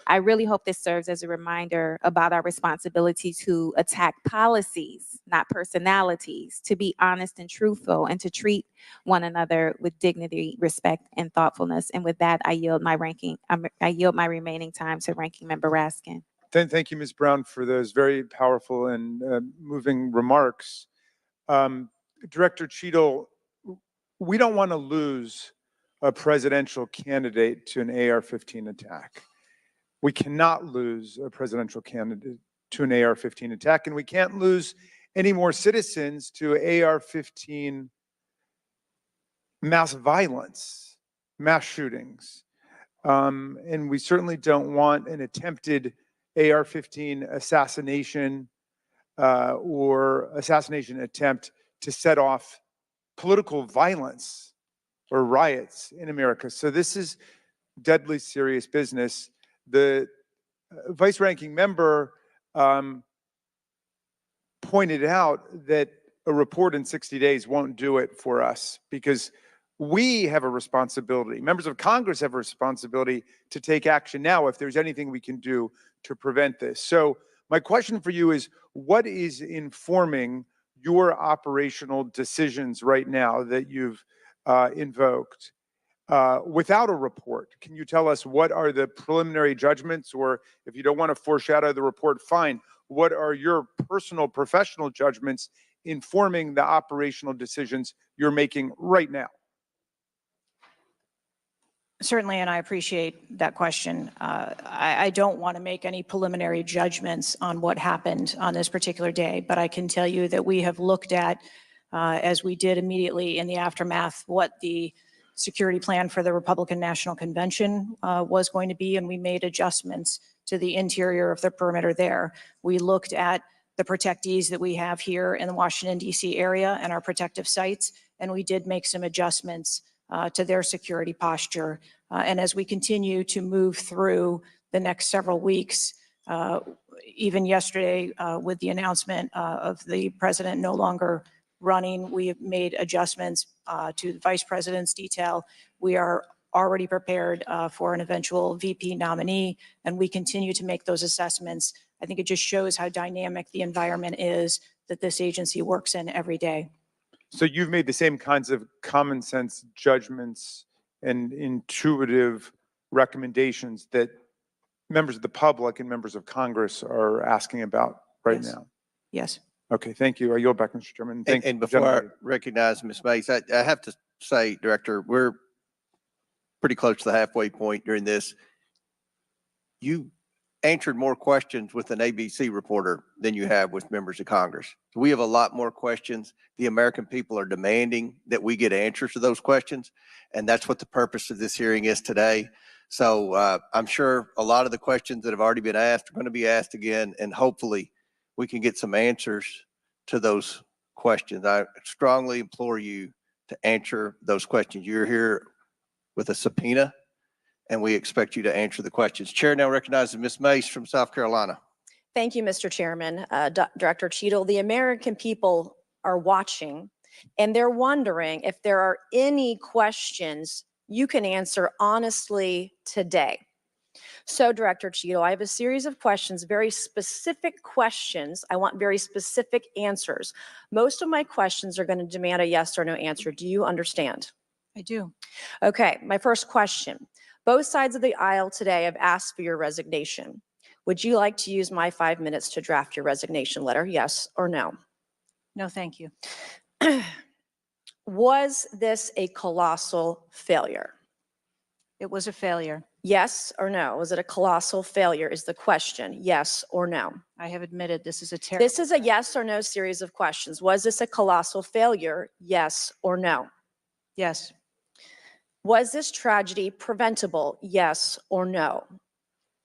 I really hope this serves as a reminder about our responsibility to attack policies, not personalities, to be honest and truthful, and to treat one another with dignity, respect, and thoughtfulness. And with that, I yield my remaining time to Ranking Member Raskin. Thank you, Ms. Brown, for those very powerful and moving remarks. Director Cheatle, we don't want to lose a presidential candidate to an AR-15 attack. We cannot lose a presidential candidate to an AR-15 attack, and we can't lose any more citizens to AR-15 mass violence, mass shootings. And we certainly don't want an attempted AR-15 assassination or assassination attempt to set off political violence or riots in America. So this is deadly serious business. The vice ranking member pointed out that a report in 60 days won't do it for us because we have a responsibility. Members of Congress have a responsibility to take action now if there's anything we can do to prevent this. So my question for you is, what is informing your operational decisions right now that you've invoked without a report? Can you tell us what are the preliminary judgments, or if you don't want to foreshadow the report, fine. What are your personal professional judgments informing the operational decisions you're making right now? Certainly, and I appreciate that question. I don't want to make any preliminary judgments on what happened on this particular day, but I can tell you that we have looked at, as we did immediately in the aftermath, what the security plan for the Republican National Convention was going to be, and we made adjustments to the interior of the perimeter there. We looked at the protectees that we have here in the Washington, D.C. area and our protective sites, and we did make some adjustments to their security posture. And as we continue to move through the next several weeks, even yesterday with the announcement of the president no longer running, we have made adjustments to the vice president's detail. We are already prepared for an eventual VP nominee, and we continue to make those assessments. I think it just shows how dynamic the environment is that this agency works in every day. So you've made the same kinds of common sense judgments and intuitive recommendations that members of the public and members of Congress are asking about right Yes. now. Yes. Okay, thank you. I yield back, Mr. Chairman. Thank And you, before I gentlemen. recognize Ms. Mays, I have to say, Director, we're pretty close to the halfway point during this. You answered more questions with an ABC reporter than you have with members of Congress. We have a lot more questions. The American people are demanding that we get answers to those questions, and that's what the purpose of this hearing is today. So I'm sure a lot of the questions that have already been asked are going to be asked again, and hopefully we can get some answers to those questions. I strongly implore you to answer those questions. You're here with a subpoena, and we expect you to answer the questions. Chair now recognizes Ms. Mace from South Carolina. Thank you, Mr. Chairman. Director Cheatle, the American people are watching, and they're wondering if there are any questions you can answer honestly today. So, Director Cheatle, I have a series of questions, very specific questions. I want very specific answers. Most of my questions are going to demand a yes or no answer. Do you understand? I do. Okay, my first question. Both sides of the aisle today have asked for your resignation. Would you like to use my 5 minutes to draft your resignation letter, yes or no? No, thank you. Was this a colossal failure? It was a failure. Yes or no? Was it a colossal failure is the question, yes or no? I have admitted this is a terrible. This is a yes or no series of questions. Was this a colossal failure, yes or no? Yes. Was this tragedy preventable, yes or no?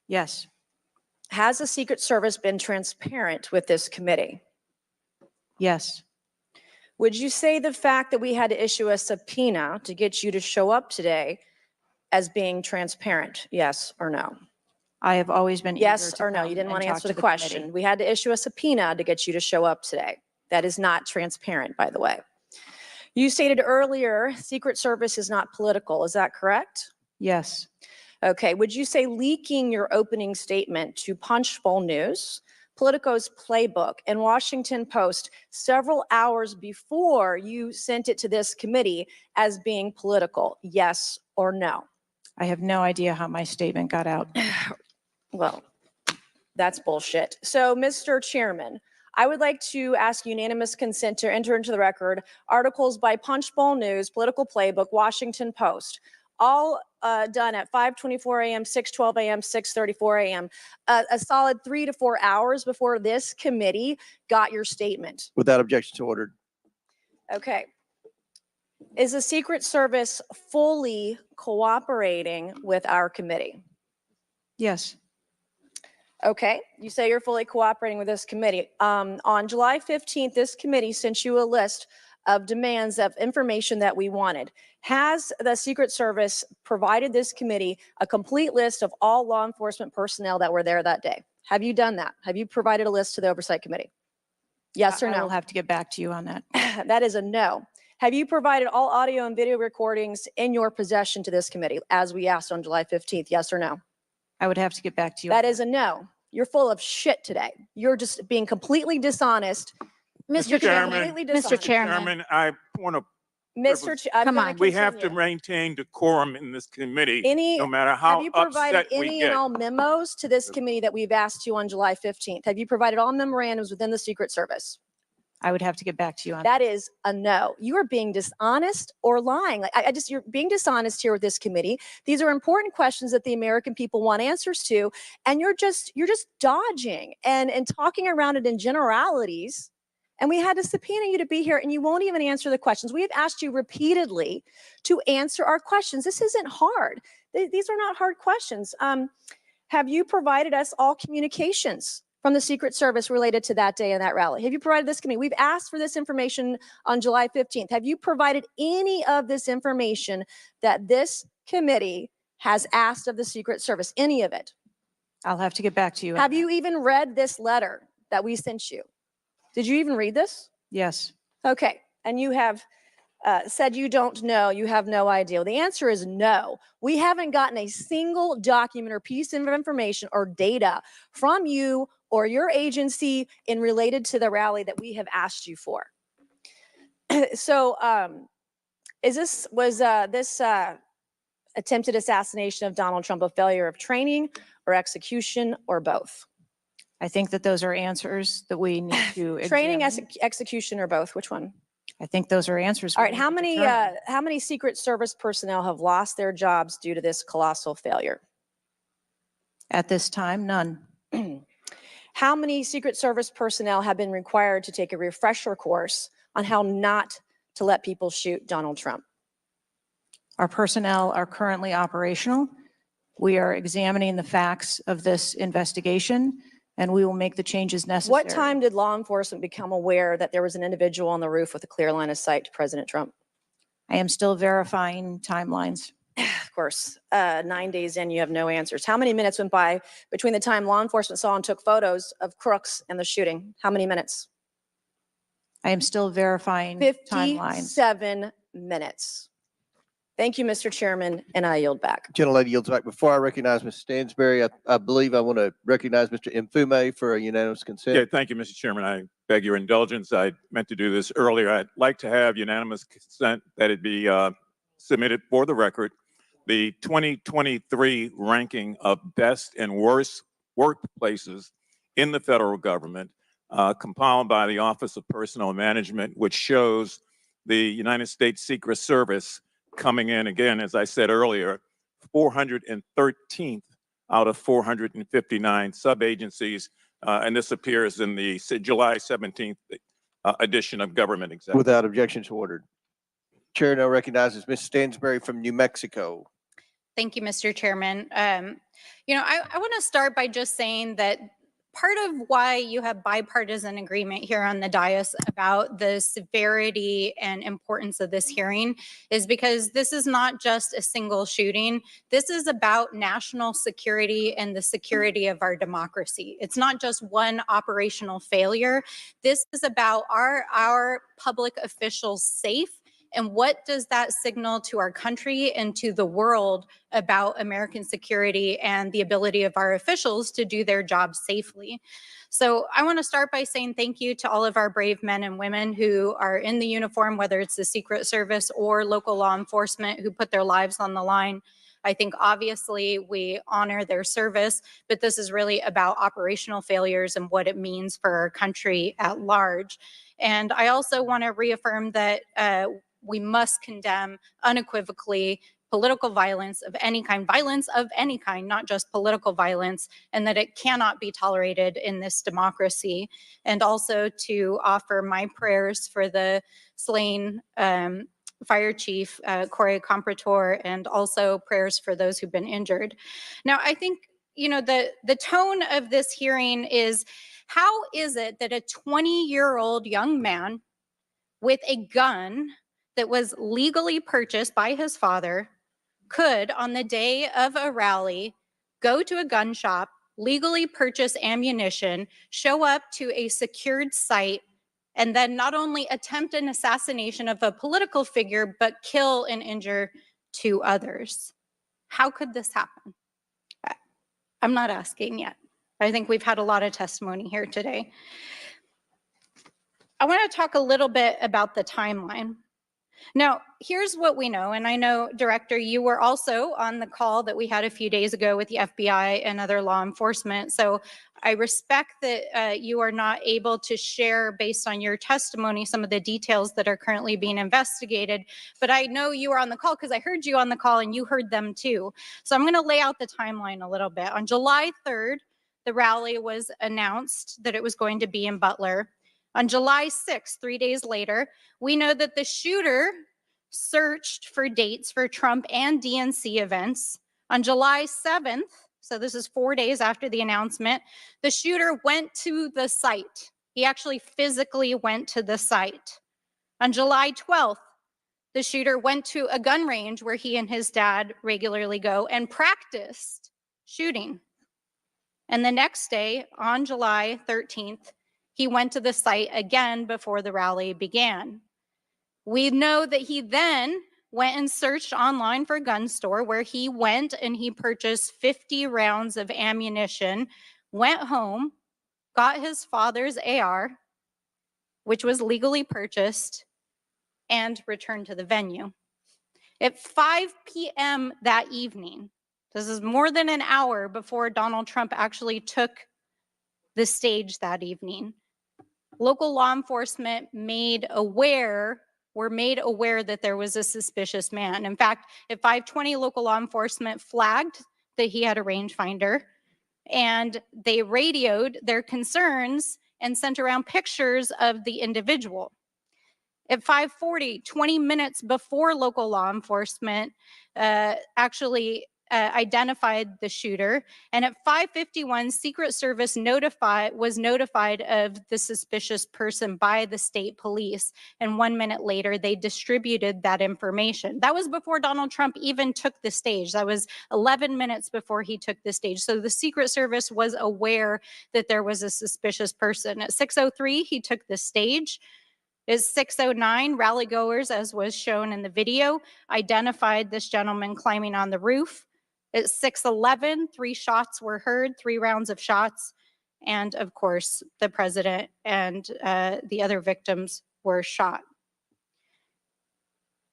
Yes. Has the Secret Service been transparent with this committee? Yes. Would you say the fact that we had to issue a subpoena to get you to show up today as being transparent, yes or no? I have always been. Yes or no? You didn't want to answer the question. We had to issue a subpoena to get you to show up today. That is not transparent, by the way. You stated earlier, Secret Service is not political. Is that correct? Yes. Okay. Would you say leaking your opening statement to Punchbowl News, Politico's Playbook, and Washington Post several hours before you sent it to this committee as being political, yes or no? I have no idea how my statement got out. Well, that's bullshit. So, Mr. Chairman, I would like to ask unanimous consent to enter into the record articles by Punchbowl News, Political Playbook, Washington Post, all done at 5:24 a.m., 6:12 a.m., 6:34 a.m., a solid 3 to 4 hours before this committee got your statement. Without objection to ordered. Okay. Is the Secret Service fully cooperating with our committee? Yes. Okay, you say you're fully cooperating with this committee. On July 15th, this committee sent you a list of demands of information that we wanted. Has the Secret Service provided this committee a complete list of all law enforcement personnel that were there that day? Have you done that? Have you provided a list to the Oversight Committee? Yes or I will no? have to get back to you on that. That is a no. Have you provided all audio and video recordings in your possession to this committee, as we asked on July 15th? Yes or no? I would have to get back to you. That is a no. You're full of shit today. You're just being completely dishonest. Mr. Chairman, Completely Mr. dishonest. Chairman, Chairman, I want to, Mr. I'm Come gonna on. we have to continue. maintain decorum in this committee, Any, no matter have how you provided upset we any and get. all memos to this committee that we've asked you on July 15th? Have you provided all memorandums within the Secret Service? I would have to get back to you on That is a no. You are being dishonest or lying. Like you're being dishonest here with this committee. These are important questions that the American people want answers to, and you're just dodging and talking around it in generalities. And we had to subpoena you to be here, and you won't even answer the questions. We have asked you repeatedly to answer our questions. This isn't hard. These are not hard questions. Have you provided us all communications from the Secret Service related to that day and that rally? Have you provided this committee? We've asked for this information on July 15th. Have you provided any of this information that this committee has asked of the Secret Service? Any of it? I'll have to get back to you. on Have that. you even read this letter that we sent you? Did you even read this? Yes. Okay. And you have said you don't know, you have no idea. Well, the answer is no. We haven't gotten a single document or piece of information or data from you or your agency in related to the rally that we have asked you for. So was this attempted assassination of Donald Trump a failure of training or execution or both? I think that those are answers that we need to Training, examine. execution, or both? Which one? I think those are answers. All we right. need How to many determine. Secret Service personnel have lost their jobs due to this colossal failure? At this time, none. How many Secret Service personnel have been required to take a refresher course on how not to let people shoot Donald Trump? Our personnel are currently operational. We are examining the facts of this investigation, and we will make the changes necessary. What time did law enforcement become aware that there was an individual on the roof with a clear line of sight to President Trump? I am still verifying timelines. Of course, 9 days in, you have no answers. How many minutes went by between the time law enforcement saw and took photos of crooks and the shooting? How many minutes? I am still verifying timelines. 57 minutes. Thank you, Mr. Chairman, and I yield back. Gentlelady yields back. Before I recognize Ms. Stansberry, I believe I want to recognize Mr. Mfume for a unanimous consent. Yeah, thank you, Mr. Chairman. I beg your indulgence. I meant to do this earlier. I'd like to have unanimous consent that it be submitted for the record. The 2023 ranking of best and worst workplaces in the federal government, compiled by the Office of Personnel Management, which shows the United States Secret Service coming in, again, as I said earlier, 413th out of 459 sub-agencies. And this appears in the July 17th edition of Government Executive. Without objections ordered. Chair now recognizes Ms. Stansberry from New Mexico. Thank you, Mr. Chairman. I want to start by just saying that part of why you have bipartisan agreement here on the dais about the severity and importance of this hearing is because this is not just a single shooting. This is about national security and the security of our democracy. It's not just one operational failure. This is about our public officials safe. And what does that signal to our country and to the world about American security and the ability of our officials to do their jobs safely? So I want to start by saying thank you to all of our brave men and women who are in the uniform, whether it's the Secret Service or local law enforcement, who put their lives on the line. I think obviously we honor their service, but this is really about operational failures and what it means for our country at large. And I also want to reaffirm that we must condemn unequivocally political violence of any kind, not just political violence, and that it cannot be tolerated in this democracy. And also to offer my prayers for the slain Fire Chief Corey Comprator, and also prayers for those who've been injured. Now, I think, the tone of this hearing is, how is it that a 20-year-old young man with a gun that was legally purchased by his father could, on the day of a rally, go to a gun shop, legally purchase ammunition, show up to a secured site, and then not only attempt an assassination of a political figure, but kill and injure 2 others. How could this happen? I'm not asking yet. I think we've had a lot of testimony here today. I want to talk a little bit about the timeline. Now, here's what we know, and I know, Director, you were also on the call that we had a few days ago with the FBI and other law enforcement, so I respect that you are not able to share, based on your testimony, some of the details that are currently being investigated, but I know you were on the call because I heard you on the call and you heard them too. So I'm going to lay out the timeline a little bit. On July 3rd, the rally was announced that it was going to be in Butler. On July 6th, 3 days later, we know that the shooter searched for dates for Trump and DNC events. On July 7th, so this is 4 days after the announcement, the shooter went to the site. He actually physically went to the site. On July 12th, the shooter went to a gun range where he and his dad regularly go and practiced shooting. And the next day, on July 13th, he went to the site again before the rally began. We know that he then went and searched online for a gun store, where he went and he purchased 50 rounds of ammunition, went home, got his father's AR, which was legally purchased, and returned to the venue. At 5 p.m. that evening, this is more than an hour before Donald Trump actually took the stage that evening, local law enforcement were made aware that there was a suspicious man. In fact, at 5:20, local law enforcement flagged that he had a rangefinder, and they radioed their concerns and sent around pictures of the individual. At 5:40, 20 minutes before local law enforcement actually identified the shooter, and at 5:51, Secret Service was notified of the suspicious person by the state police, and 1 minute later, they distributed that information. That was before Donald Trump even took the stage. That was 11 minutes before he took the stage. So the Secret Service was aware that there was a suspicious person. At 6:03, he took the stage. At 6:09, rally goers, as was shown in the video, identified this gentleman climbing on the roof. At 6:11, 3 shots were heard, 3 rounds of shots. And of course, the president and the other victims were shot.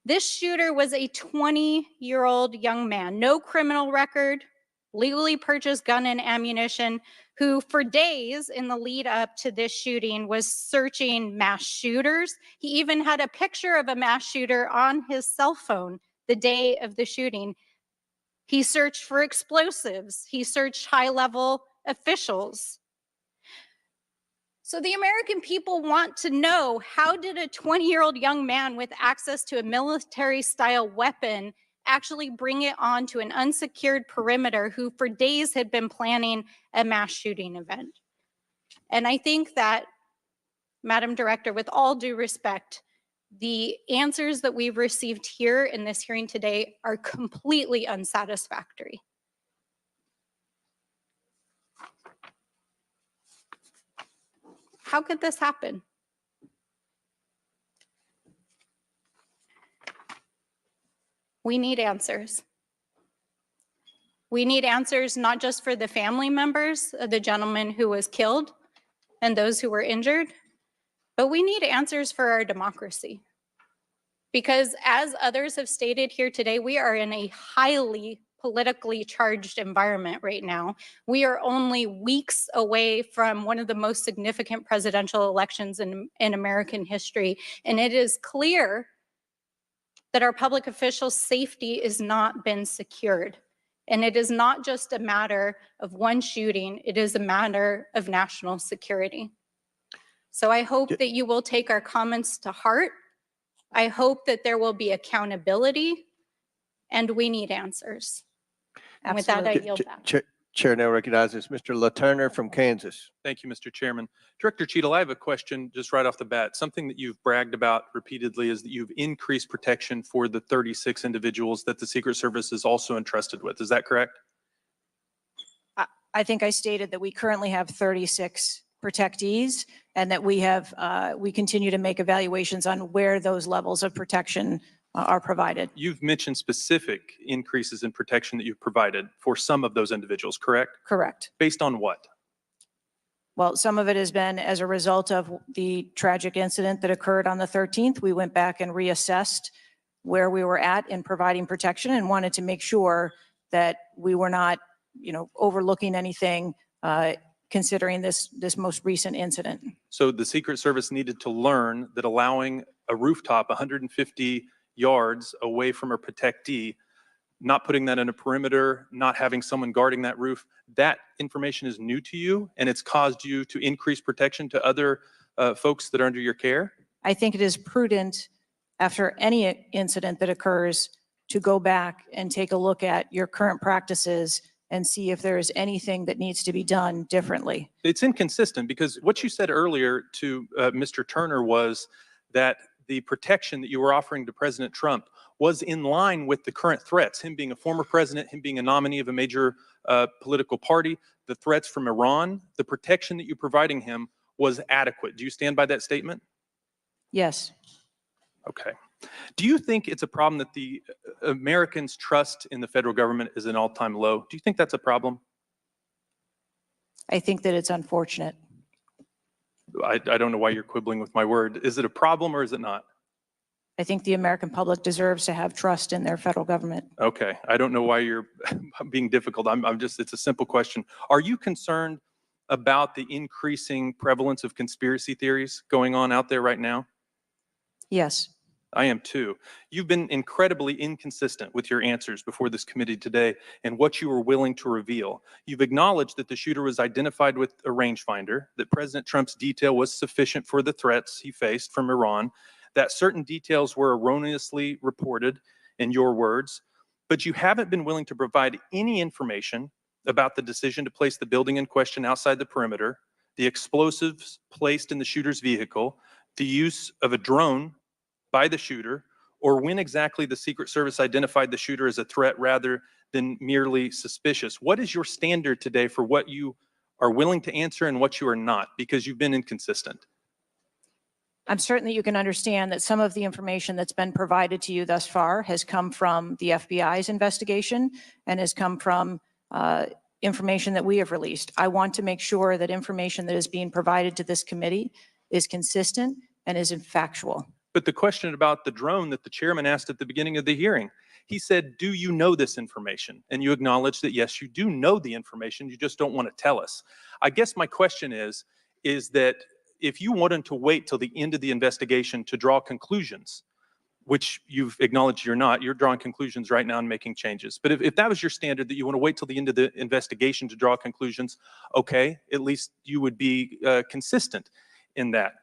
This shooter was a 20-year-old young man, no criminal record, legally purchased gun and ammunition, who for days in the lead up to this shooting was searching mass shooters. He even had a picture of a mass shooter on his cell phone the day of the shooting. He searched for explosives. He searched high-level officials. So the American people want to know, how did a 20-year-old young man with access to a military-style weapon actually bring it onto an unsecured perimeter, who for days had been planning a mass shooting event? And I think that, Madam Director, with all due respect, the answers that we've received here in this hearing today are completely unsatisfactory. How could this happen? We need answers. We need answers not just for the family members of the gentleman who was killed and those who were injured, but we need answers for our democracy. Because as others have stated here today, we are in a highly politically charged environment right now. We are only weeks away from one of the most significant presidential elections in American history. And it is clear that our public officials' safety has not been secured. And it is not just a matter of one shooting, it is a matter of national security. So I hope that you will take our comments to heart. I hope that there will be accountability, and we need answers. And with that, I yield back. Chair now recognizes Mr. LaTurner from Kansas. Thank you, Mr. Chairman. Director Cheatle, I have a question just right off the bat. Something that you've bragged about repeatedly is that you've increased protection for the 36 individuals that the Secret Service is also entrusted with. Is that correct? I think I stated that we currently have 36 protectees and that we continue to make evaluations on where those levels of protection are provided. You've mentioned specific increases in protection that you've provided for some of those individuals, correct? Correct. Based on what? Well, some of it has been as a result of the tragic incident that occurred on the 13th. We went back and reassessed where we were at in providing protection and wanted to make sure that we were not, overlooking anything, considering this most recent incident. So the Secret Service needed to learn that allowing a rooftop 150 yards away from a protectee, not putting that in a perimeter, not having someone guarding that roof, that information is new to you and it's caused you to increase protection to other folks that are under your care? I think it is prudent after any incident that occurs to go back and take a look at your current practices and see if there is anything that needs to be done differently. It's inconsistent because what you said earlier to Mr. Turner was that the protection that you were offering to President Trump was in line with the current threats, him being a former president, him being a nominee of a major political party, the threats from Iran, the protection that you're providing him was adequate. Do you stand by that statement? Yes. Okay. Do you think it's a problem that the Americans' trust in the federal government is an all-time low? Do you think that's a problem? I think that it's unfortunate. I don't know why you're quibbling with my word. Is it a problem or is it not? I think the American public deserves to have trust in their federal government. Okay. I don't know why you're being difficult. It's a simple question. Are you concerned about the increasing prevalence of conspiracy theories going on out there right now? Yes. I am too. You've been incredibly inconsistent with your answers before this committee today and what you were willing to reveal. You've acknowledged that the shooter was identified with a rangefinder, that President Trump's detail was sufficient for the threats he faced from Iran, that certain details were erroneously reported, in your words, but you haven't been willing to provide any information about the decision to place the building in question outside the perimeter, the explosives placed in the shooter's vehicle, the use of a drone by the shooter, or when exactly the Secret Service identified the shooter as a threat rather than merely suspicious. What is your standard today for what you are willing to answer and what you are not? Because you've been inconsistent. I'm certain that you can understand that some of the information that's been provided to you thus far has come from the FBI's investigation and has come from information that we have released. I want to make sure that information that is being provided to this committee is consistent and is factual. But the question about the drone that the chairman asked at the beginning of the hearing, he said, do you know this information? And you acknowledge that, yes, you do know the information, you just don't want to tell us. I guess my question is that if you wanted to wait till the end of the investigation to draw conclusions, which you've acknowledged you're not, you're drawing conclusions right now and making changes. But if that was your standard, that you want to wait till the end of the investigation to draw conclusions, okay, at least you would be consistent in that.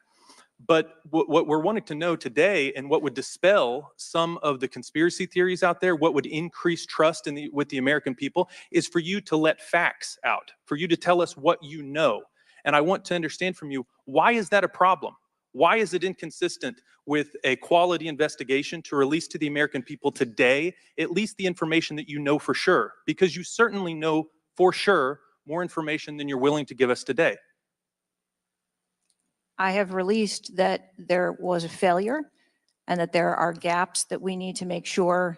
But what we're wanting to know today and what would dispel some of the conspiracy theories out there, what would increase trust with the American people, is for you to let facts out, for you to tell us what you know. And I want to understand from you, why is that a problem? Why is it inconsistent with a quality investigation to release to the American people today, at least the information that you know for sure? Because you certainly know for sure more information than you're willing to give us today. I have released that there was a failure and that there are gaps that we need to make sure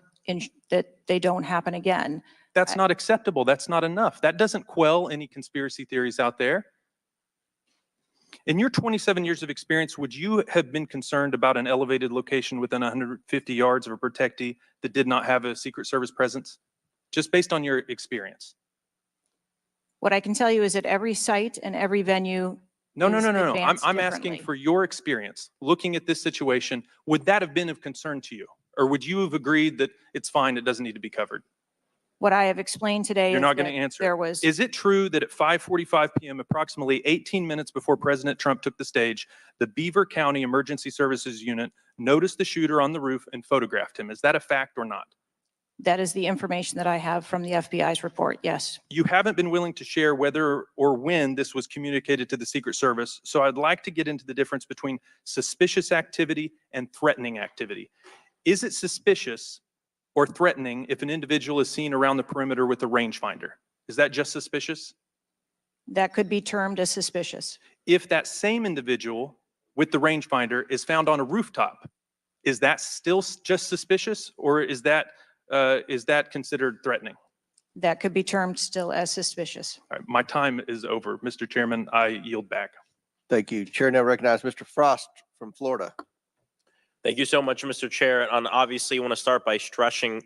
that they don't happen again. That's not acceptable. That's not enough. That doesn't quell any conspiracy theories out there. In your 27 years of experience, would you have been concerned about an elevated location within 150 yards of a protectee that did not have a Secret Service presence? Just based on your experience. What I can tell you is that every site and every venue No. is I'm advanced asking differently. for your experience. Looking at this situation, would that have been of concern to you? Or would you have agreed that it's fine, it doesn't need to be covered? What I have explained today You're is not going to that answer. there was. Is it true that at 5:45 p.m., approximately 18 minutes before President Trump took the stage, the Beaver County Emergency Services Unit noticed the shooter on the roof and photographed him? Is that a fact or not? That is the information that I have from the FBI's report, yes. You haven't been willing to share whether or when this was communicated to the Secret Service. So I'd like to get into the difference between suspicious activity and threatening activity. Is it suspicious or threatening if an individual is seen around the perimeter with a rangefinder? Is that just suspicious? That could be termed as suspicious. If that same individual with the rangefinder is found on a rooftop, is that still just suspicious, or is that considered threatening? That could be termed still as suspicious. All right, my time is over. Mr. Chairman, I yield back. Thank you. Chair now recognizes Mr. Frost from Florida. Thank you so much, Mr. Chair. And obviously, I want to start by stressing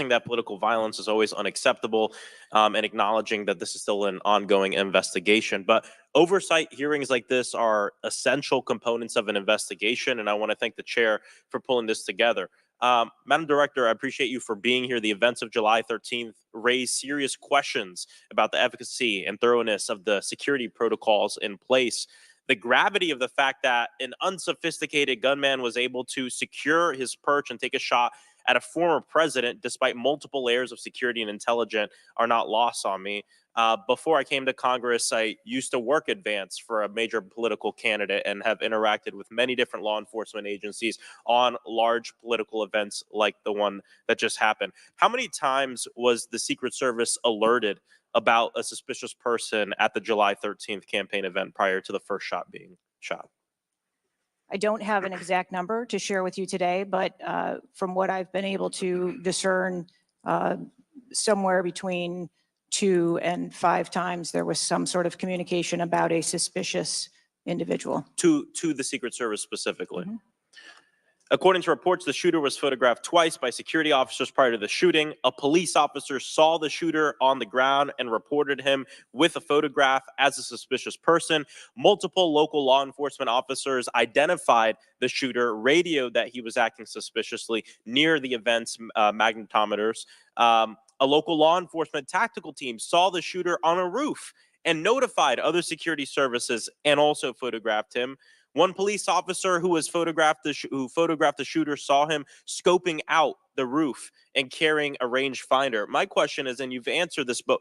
that political violence is always unacceptable, and acknowledging that this is still an ongoing investigation. But oversight hearings like this are essential components of an investigation, and I want to thank the chair for pulling this together. Madam Director, I appreciate you for being here. The events of July 13th raised serious questions about the efficacy and thoroughness of the security protocols in place. The gravity of the fact that an unsophisticated gunman was able to secure his perch and take a shot at a former president despite multiple layers of security and intelligence are not lost on me. Before I came to Congress, I used to work advance for a major political candidate and have interacted with many different law enforcement agencies on large political events like the one that just happened. How many times was the Secret Service alerted about a suspicious person at the July 13th campaign event prior to the first shot being shot? I don't have an exact number to share with you today, but from what I've been able to discern, somewhere between 2 and 5 times there was some sort of communication about a suspicious individual. To the Secret Service specifically? Mm-hmm. According to reports, the shooter was photographed twice by security officers prior to the shooting. A police officer saw the shooter on the ground and reported him with a photograph as a suspicious person. Multiple local law enforcement officers identified the shooter, radioed that he was acting suspiciously near the event's magnetometers. A local law enforcement tactical team saw the shooter on a roof and notified other security services and also photographed him. One police officer who photographed the shooter saw him scoping out the roof and carrying a rangefinder. My question is, and you've answered this, but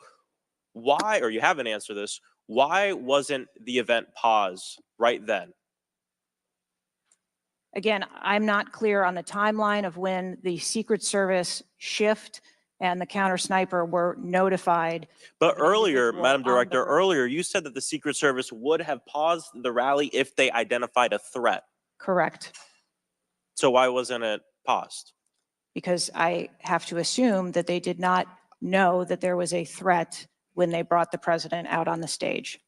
why, or you haven't answered this, why wasn't the event paused right then? Again, I'm not clear on the timeline of when the Secret Service shift and the counter sniper were notified. But earlier, Madam Director, earlier you said that the Secret Service would have paused the rally if they identified a threat. Correct. So why wasn't it paused? Because I have to assume that they did not know that there was a threat when they brought the president out on the stage.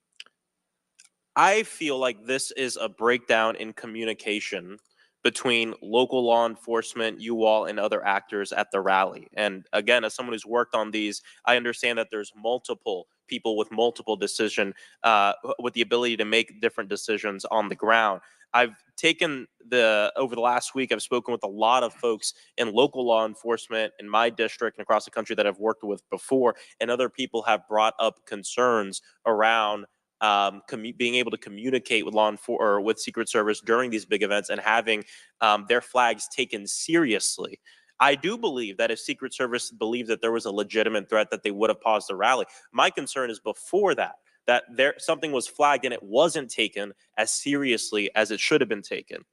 I feel like this is a breakdown in communication between local law enforcement, you all, and other actors at the rally. And again, as someone who's worked on these, I understand that there's multiple people with multiple decision, with the ability to make different decisions on the ground. I've taken over the last week, I've spoken with a lot of folks in local law enforcement in my district and across the country that I've worked with before, and other people have brought up concerns around being able to communicate with with Secret Service during these big events and having their flags taken seriously. I do believe that if Secret Service believed that there was a legitimate threat, that they would have paused the rally. My concern is before that something was flagged and it wasn't taken as seriously as it should have been taken.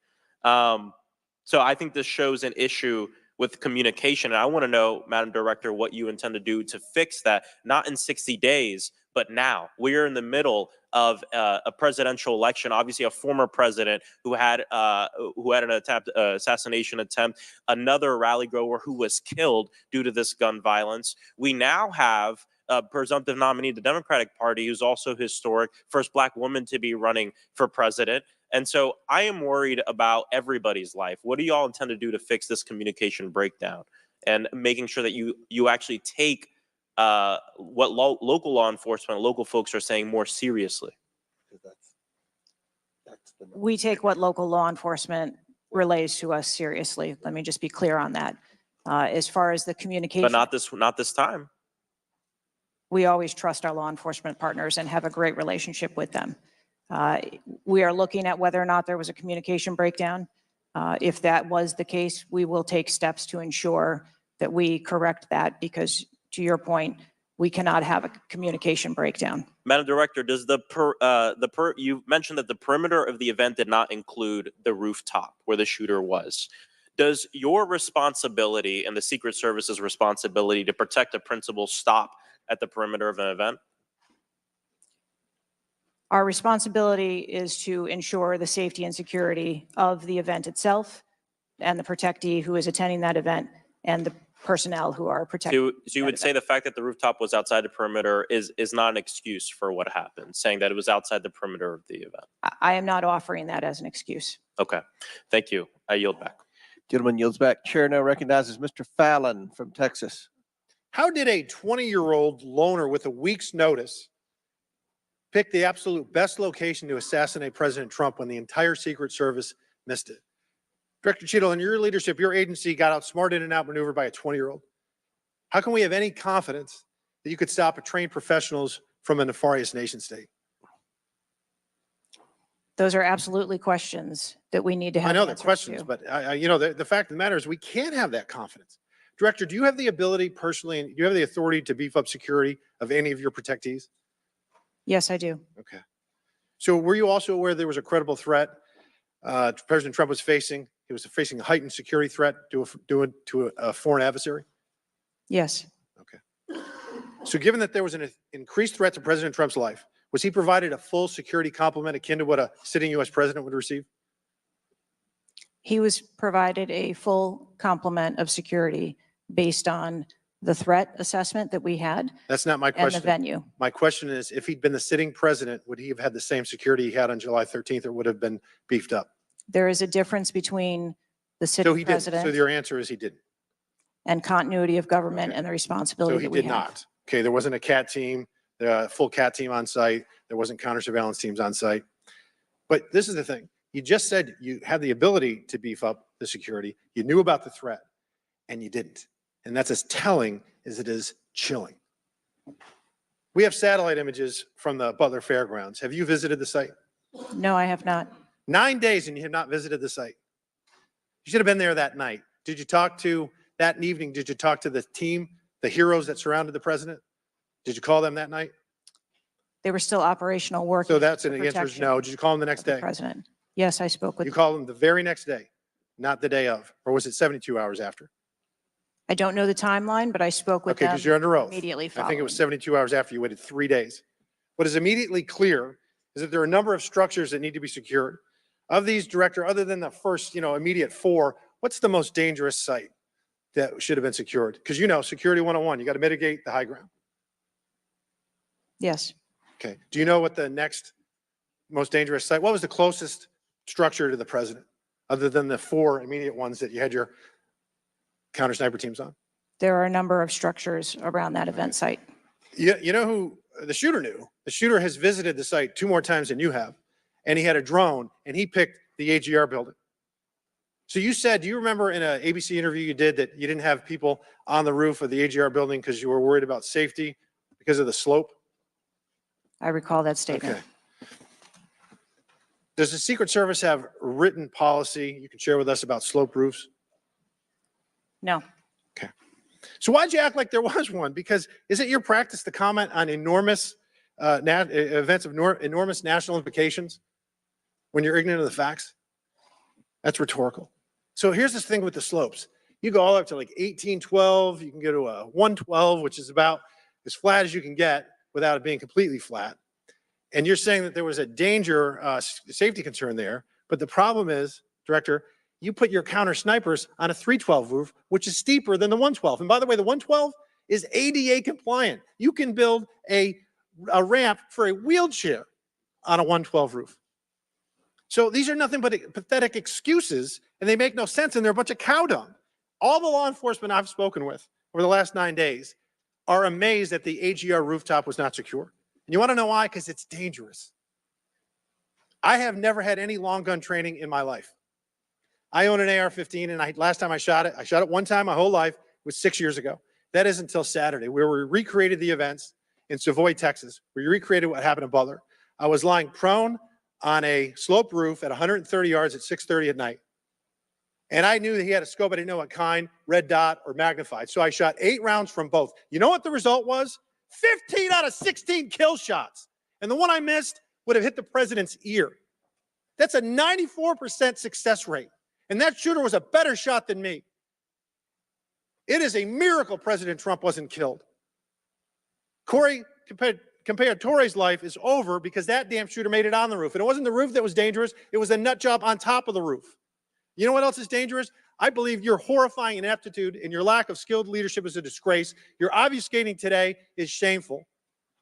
So I think this shows an issue with communication. And I want to know, Madam Director, what you intend to do to fix that, not in 60 days, but now. We're in the middle of a presidential election, obviously a former president who had an assassination attempt, another rally goer who was killed due to this gun violence. We now have a presumptive nominee of the Democratic Party who's also historic, first Black woman to be running for president. And so I am worried about everybody's life. What do y'all intend to do to fix this communication breakdown and making sure that you actually take what local law enforcement, local folks are saying more seriously? We take what local law enforcement relays to us seriously. Let me just be clear on that. As far as the communication. But not this time. We always trust our law enforcement partners and have a great relationship with them. We are looking at whether or not there was a communication breakdown. If that was the case, we will take steps to ensure that we correct that because, to your point, we cannot have a communication breakdown. Madam Director, does you mentioned that the perimeter of the event did not include the rooftop where the shooter was. Does your responsibility and the Secret Service's responsibility to protect a principal stop at the perimeter of an event? Our responsibility is to ensure the safety and security of the event itself and the protectee who is attending that event and the personnel who are protecting. So you would say the fact that the rooftop was outside the perimeter is not an excuse for what happened, saying that it was outside the perimeter of the event? I am not offering that as an excuse. Okay, thank you. I yield back. Gentleman yields back. Chair now recognizes Mr. Fallon from Texas. How did a 20-year-old loner with a week's notice pick the absolute best location to assassinate President Trump when the entire Secret Service missed it? Director Cheatle, in your leadership, your agency got outsmarted and outmaneuvered by a 20-year-old. How can we have any confidence that you could stop a trained professionals from a nefarious nation state? Those are absolutely questions that we need to have. I know they're answers questions, to. but the fact of the matter is we can't have that confidence. Director, do you have the ability personally, and do you have the authority to beef up security of any of your protectees? Yes, I do. Okay. So were you also aware there was a credible threat President Trump was facing? He was facing a heightened security threat to a foreign adversary? Yes. Okay. So given that there was an increased threat to President Trump's life, was he provided a full security complement akin to what a sitting U.S. president would receive? He was provided a full complement of security based on the threat assessment that we had That's not my and question. the venue. My question is, if he'd been the sitting president, would he have had the same security he had on July 13th, or would have been beefed up? There is a difference between the So sitting he didn't. So president your answer is he didn't. and continuity of government Okay. and the So responsibility he that we did have. not. Okay, there wasn't a CAT team, a full CAT team on site. There wasn't counter surveillance teams on site. But this is the thing. You just said you had the ability to beef up the security. You knew about the threat, and you didn't. And that's as telling as it is chilling. We have satellite images from the Butler Fairgrounds. Have you visited the site? No, I have not. 9 days and you have not visited the site. You should have been there that night. Did you talk to, that evening, did you talk to the team, the heroes that surrounded the president? Did you call them that night? They were still operational work. So that's an answer is no. Did you call them the next day? President. Yes, I spoke with. You called them the very next day, not the day of, or was it 72 hours after? I don't know the timeline, but I spoke with Okay, them because you're under oath. immediately I following. think it was 72 hours after. You waited 3 days. What is immediately clear is that there are a number of structures that need to be secured. Of these, Director, other than the first, immediate 4, what's the most dangerous site that should have been secured? Because security 101, you got to mitigate the high ground. Yes. Okay. Do you know what the next most dangerous site, what was the closest structure to the president, other than the 4 immediate ones that you had your counter sniper teams on? There are a number of structures around that event site. You know who the shooter knew? The shooter has visited the site 2 more times than you have, and he had a drone, and he picked the AGR building. So you said, do you remember in an ABC interview you did that you didn't have people on the roof of the AGR building because you were worried about safety because of the slope? I recall that statement. Okay. Does the Secret Service have written policy you can share with us about slope roofs? No. Okay. So why'd you act like there was one? Because is it your practice to comment on enormous events of enormous national implications when you're ignorant of the facts? That's rhetorical. So here's this thing with the slopes. You go all up to like 1812. You can go to a 112, which is about as flat as you can get without it being completely flat. And you're saying that there was a danger, safety concern there. But the problem is, Director, you put your counter snipers on a 312 roof, which is steeper than the 112. And by the way, the 112 is ADA compliant. You can build a ramp for a wheelchair on a 112 roof. So these are nothing but pathetic excuses, and they make no sense, and they're a bunch of cow dung. All the law enforcement I've spoken with over the last 9 days are amazed that the AGR rooftop was not secure. And you want to know why? Because it's dangerous. I have never had any long gun training in my life. I own an AR-15, and last time I shot it one time my whole life. It was 6 years ago. That is until Saturday, where we recreated the events in Savoy, Texas. We recreated what happened in Butler. I was lying prone on a sloped roof at 130 yards at 6:30 at night. And I knew that he had a scope. I didn't know what kind, red dot or magnified. So I shot 8 rounds from both. You know what the result was? 15 out of 16 kill shots. And the one I missed would have hit the president's ear. That's a 94% success rate. And that shooter was a better shot than me. It is a miracle President Trump wasn't killed. Corey Compagnore's life is over because that damn shooter made it on the roof. And it wasn't the roof that was dangerous. It was a nut job on top of the roof. You know what else is dangerous? I believe your horrifying ineptitude and your lack of skilled leadership is a disgrace. Your obfuscating today is shameful.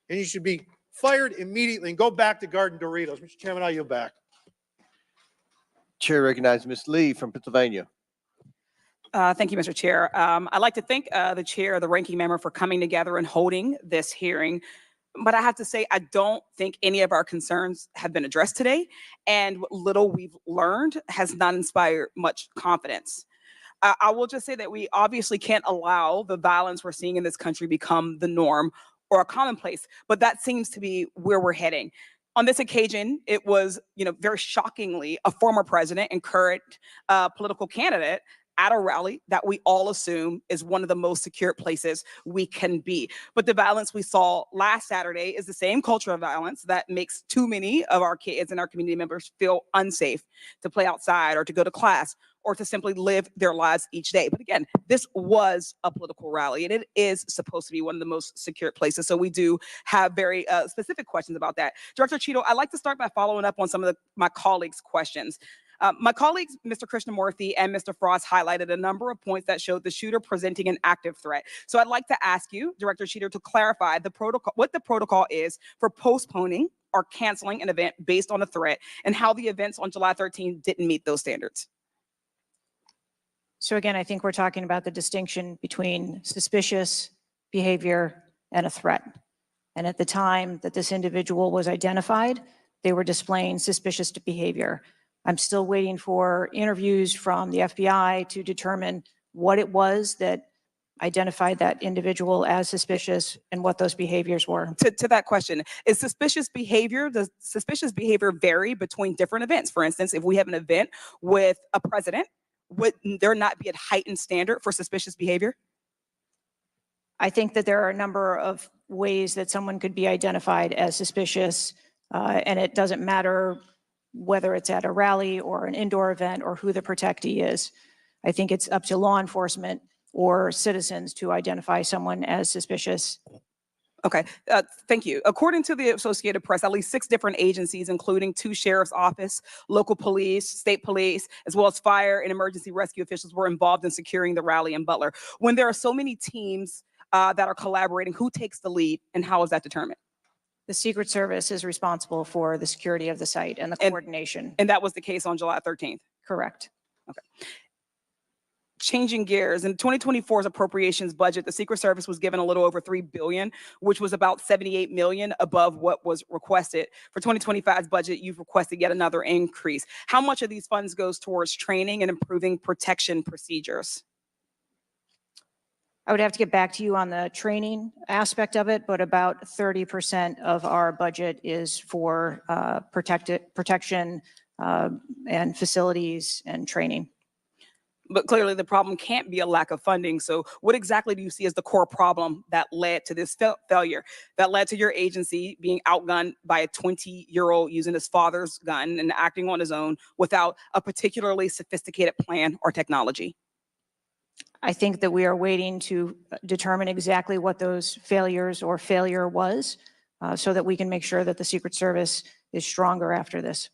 And you should be fired immediately and go back to Garden Doritos. Mr. Chairman, I yield back. Chair recognizes Ms. Lee from Pennsylvania. Thank you, Mr. Chair. I'd like to thank the chair, the ranking member, for coming together and holding this hearing. But I have to say, I don't think any of our concerns have been addressed today. And what little we've learned has not inspired much confidence. I will just say that we obviously can't allow the violence we're seeing in this country become the norm or a commonplace. But that seems to be where we're heading. On this occasion, it was, very shockingly, a former president and current political candidate at a rally that we all assume is one of the most secure places we can be. But the violence we saw last Saturday is the same culture of violence that makes too many of our kids and our community members feel unsafe to play outside or to go to class or to simply live their lives each day. But again, this was a political rally and it is supposed to be one of the most secure places. So we do have very specific questions about that. Director Cheatle, I'd like to start by following up on some of my colleagues' questions. My colleagues, Mr. Krishnamurthy and Mr. Frost, highlighted a number of points that showed the shooter presenting an active threat. So I'd like to ask you, Director Cheatle, to clarify what the protocol is for postponing or canceling an event based on a threat and how the events on July 13 didn't meet those standards. So again, I think we're talking about the distinction between suspicious behavior and a threat. And at the time that this individual was identified, they were displaying suspicious behavior. I'm still waiting for interviews from the FBI to determine what it was that identified that individual as suspicious and what those behaviors were. To that question, does suspicious behavior vary between different events? For instance, if we have an event with a president, would there not be a heightened standard for suspicious behavior? I think that there are a number of ways that someone could be identified as suspicious, and it doesn't matter whether it's at a rally or an indoor event or who the protectee is. I think it's up to law enforcement or citizens to identify someone as suspicious. Okay, thank you. According to the Associated Press, at least 6 different agencies, including 2 sheriff's office, local police, state police, as well as fire and emergency rescue officials were involved in securing the rally in Butler. When there are so many teams that are collaborating, who takes the lead and how is that determined? The Secret Service is responsible for the security of the site and the coordination. And that was the case on July 13th? Correct. Okay. Changing gears, in 2024's appropriations budget, the Secret Service was given a little over $3 billion, which was about $78 million above what was requested. For 2025's budget, you've requested yet another increase. How much of these funds goes towards training and improving protection procedures? I would have to get back to you on the training aspect of it, but about 30% of our budget is for protection and facilities and training. But clearly the problem can't be a lack of funding. So what exactly do you see as the core problem that led to this failure, that led to your agency being outgunned by a 20-year-old using his father's gun and acting on his own without a particularly sophisticated plan or technology? I think that we are waiting to determine exactly what those failures or failure was so that we can make sure that the Secret Service is stronger after this.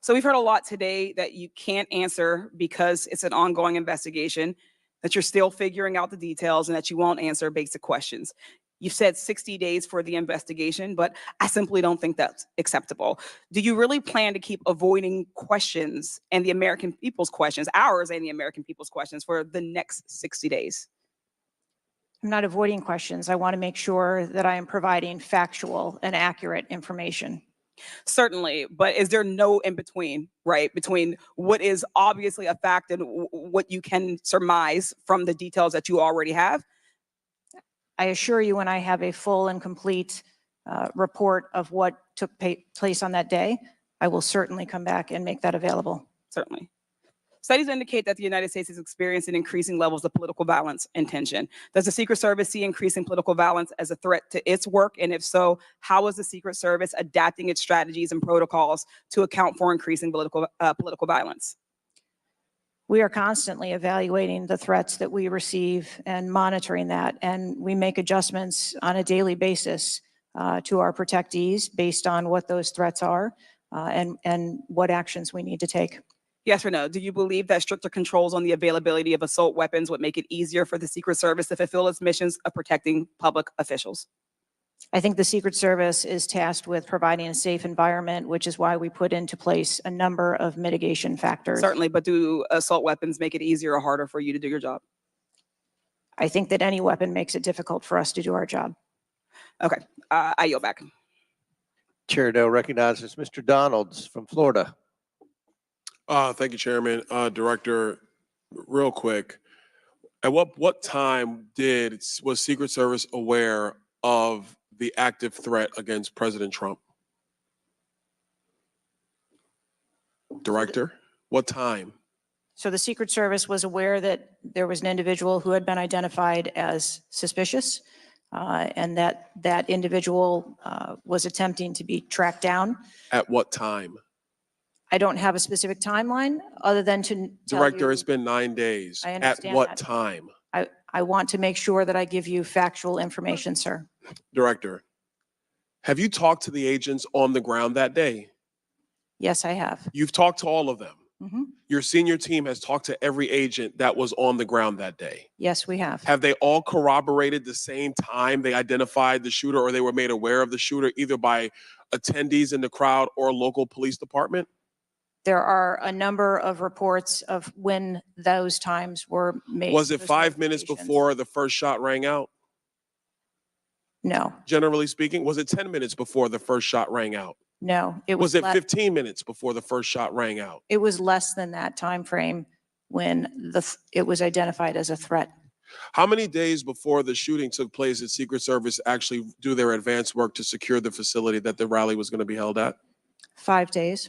So we've heard a lot today that you can't answer because it's an ongoing investigation, that you're still figuring out the details and that you won't answer basic questions. You've said 60 days for the investigation, but I simply don't think that's acceptable. Do you really plan to keep avoiding questions and the American people's questions, ours and the American people's questions, for the next 60 days? I'm not avoiding questions. I want to make sure that I am providing factual and accurate information. Certainly, but is there no in between, right? Between what is obviously a fact and what you can surmise from the details that you already have? I assure you, when I have a full and complete report of what took place on that day, I will certainly come back and make that available. Certainly. Studies indicate that the United States is experiencing increasing levels of political violence and tension. Does the Secret Service see increasing political violence as a threat to its work? And if so, how is the Secret Service adapting its strategies and protocols to account for increasing political violence? We are constantly evaluating the threats that we receive and monitoring that, and we make adjustments on a daily basis to our protectees based on what those threats are and what actions we need to take. Yes or no? Do you believe that stricter controls on the availability of assault weapons would make it easier for the Secret Service to fulfill its missions of protecting public officials? I think the Secret Service is tasked with providing a safe environment, which is why we put into place a number of mitigation factors. Certainly, but do assault weapons make it easier or harder for you to do your job? I think that any weapon makes it difficult for us to do our job. Okay, I yield back. Chair Dale recognizes Mr. Donalds from Florida. Thank you, Chairman. Director, real quick, at what time was Secret Service aware of the active threat against President Trump? Director, what time? So the Secret Service was aware that there was an individual who had been identified as suspicious and that that individual was attempting to be tracked down. At what time? I don't have a specific timeline other than to tell Director, you, it's been 9 days. I At understand what that. time? I want to make sure that I give you factual information, sir. Director, have you talked to the agents on the ground that day? Yes, I have. You've talked to all of them. Mhm. Your senior team has talked to every agent that was on the ground that day. Yes, we have. Have they all corroborated the same time they identified the shooter or they were made aware of the shooter either by attendees in the crowd or local police department? There are a number of reports of when those times were made. Was it those 5 minutes notifications. before the first shot rang out? No, Generally speaking, was it 10 minutes before the first shot rang out? no. It Was it less- 15 minutes before the first shot rang out? It was less than that time frame when it was identified as a threat. How many days before the shooting took place did Secret Service actually do their advance work to secure the facility that the rally was going to be held at? 5 days.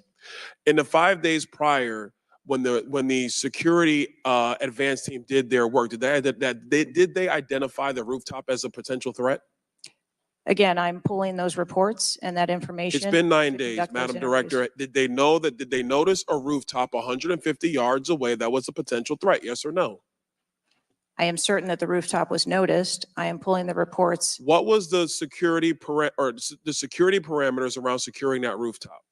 In the 5 days prior, when the security advance team did their work, did they identify the rooftop as a potential threat? Again, I'm pulling those reports and that information. It's been 9 to days, conduct those Madam interviews. Director. Did they notice a rooftop 150 yards away that was a potential threat? Yes or no? I am certain that the rooftop was noticed. I am pulling the reports. What was the security parameters around securing that rooftop?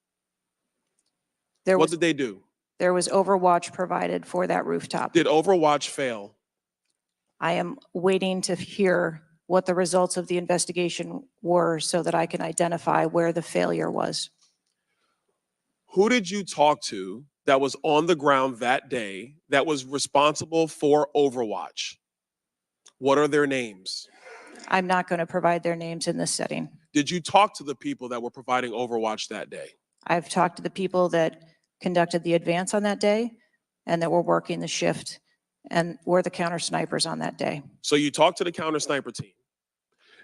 What did they do? There was overwatch provided for that rooftop. Did Overwatch fail? I am waiting to hear what the results of the investigation were so that I can identify where the failure was. Who did you talk to that was on the ground that day that was responsible for Overwatch? What are their names? I'm not going to provide their names in this setting. Did you talk to the people that were providing Overwatch that day? I've talked to the people that conducted the advance on that day and that were working the shift and were the counter snipers on that day. So you talked to the counter sniper team.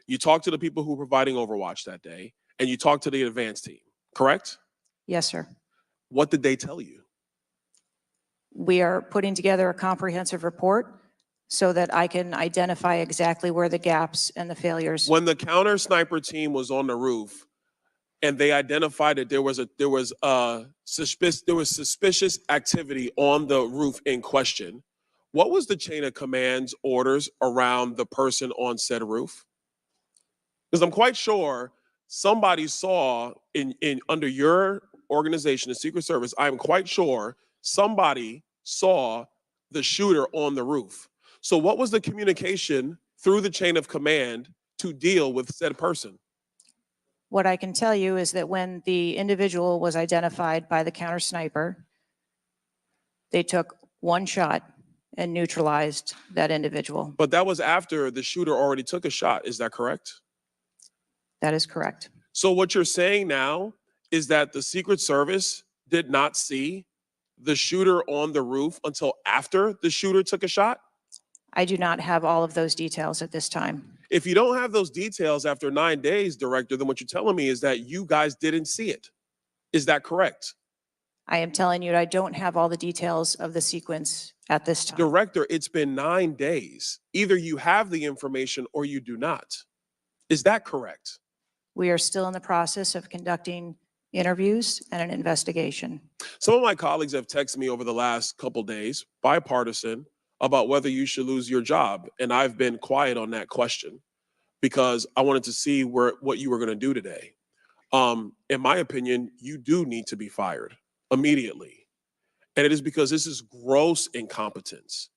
You talked to the people who were providing Overwatch that day, and you talked to the advance team, correct? Yes, sir. What did they tell you? We are putting together a comprehensive report so that I can identify exactly where the gaps and the failures. When the counter sniper team was on the roof and they identified that there was suspicious activity on the roof in question, what was the chain of command's orders around the person on said roof? Because I'm quite sure somebody saw in under your organization, the Secret Service, I'm quite sure somebody saw the shooter on the roof. So what was the communication through the chain of command to deal with said person? What I can tell you is that when the individual was identified by the counter sniper, they took one shot and neutralized that individual. But that was after the shooter already took a shot. Is that correct? That is correct. So what you're saying now is that the Secret Service did not see the shooter on the roof until after the shooter took a shot? I do not have all of those details at this time. If you don't have those details after 9 days, Director, then what you're telling me is that you guys didn't see it. Is that correct? I am telling you, I don't have all the details of the sequence at this time. Director, it's been 9 days. Either you have the information or you do not. Is that correct? We are still in the process of conducting interviews and an investigation. Some of my colleagues have texted me over the last couple days, bipartisan, about whether you should lose your job. And I've been quiet on that question because I wanted to see what you were going to do today. In my opinion, you do need to be fired immediately. And it is because this is gross incompetence.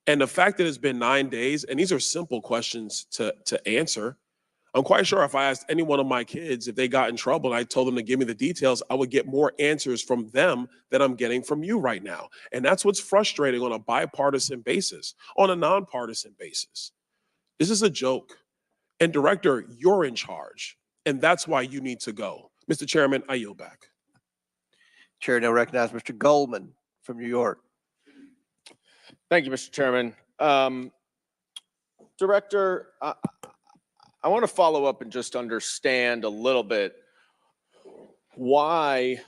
And the fact that it's been 9 days, and these are simple questions to answer. I'm quite sure if I asked any one of my kids if they got in trouble and I told them to give me the details, I would get more answers from them than I'm getting from you right now. And that's what's frustrating on a bipartisan basis, on a nonpartisan basis. This is a joke. And Director, you're in charge. And that's why you need to go. Mr. Chairman, I yield back. Chair now recognize Mr. Goldman from New York. Thank you, Mr. Chairman. Director, I want to follow up and just understand a little bit why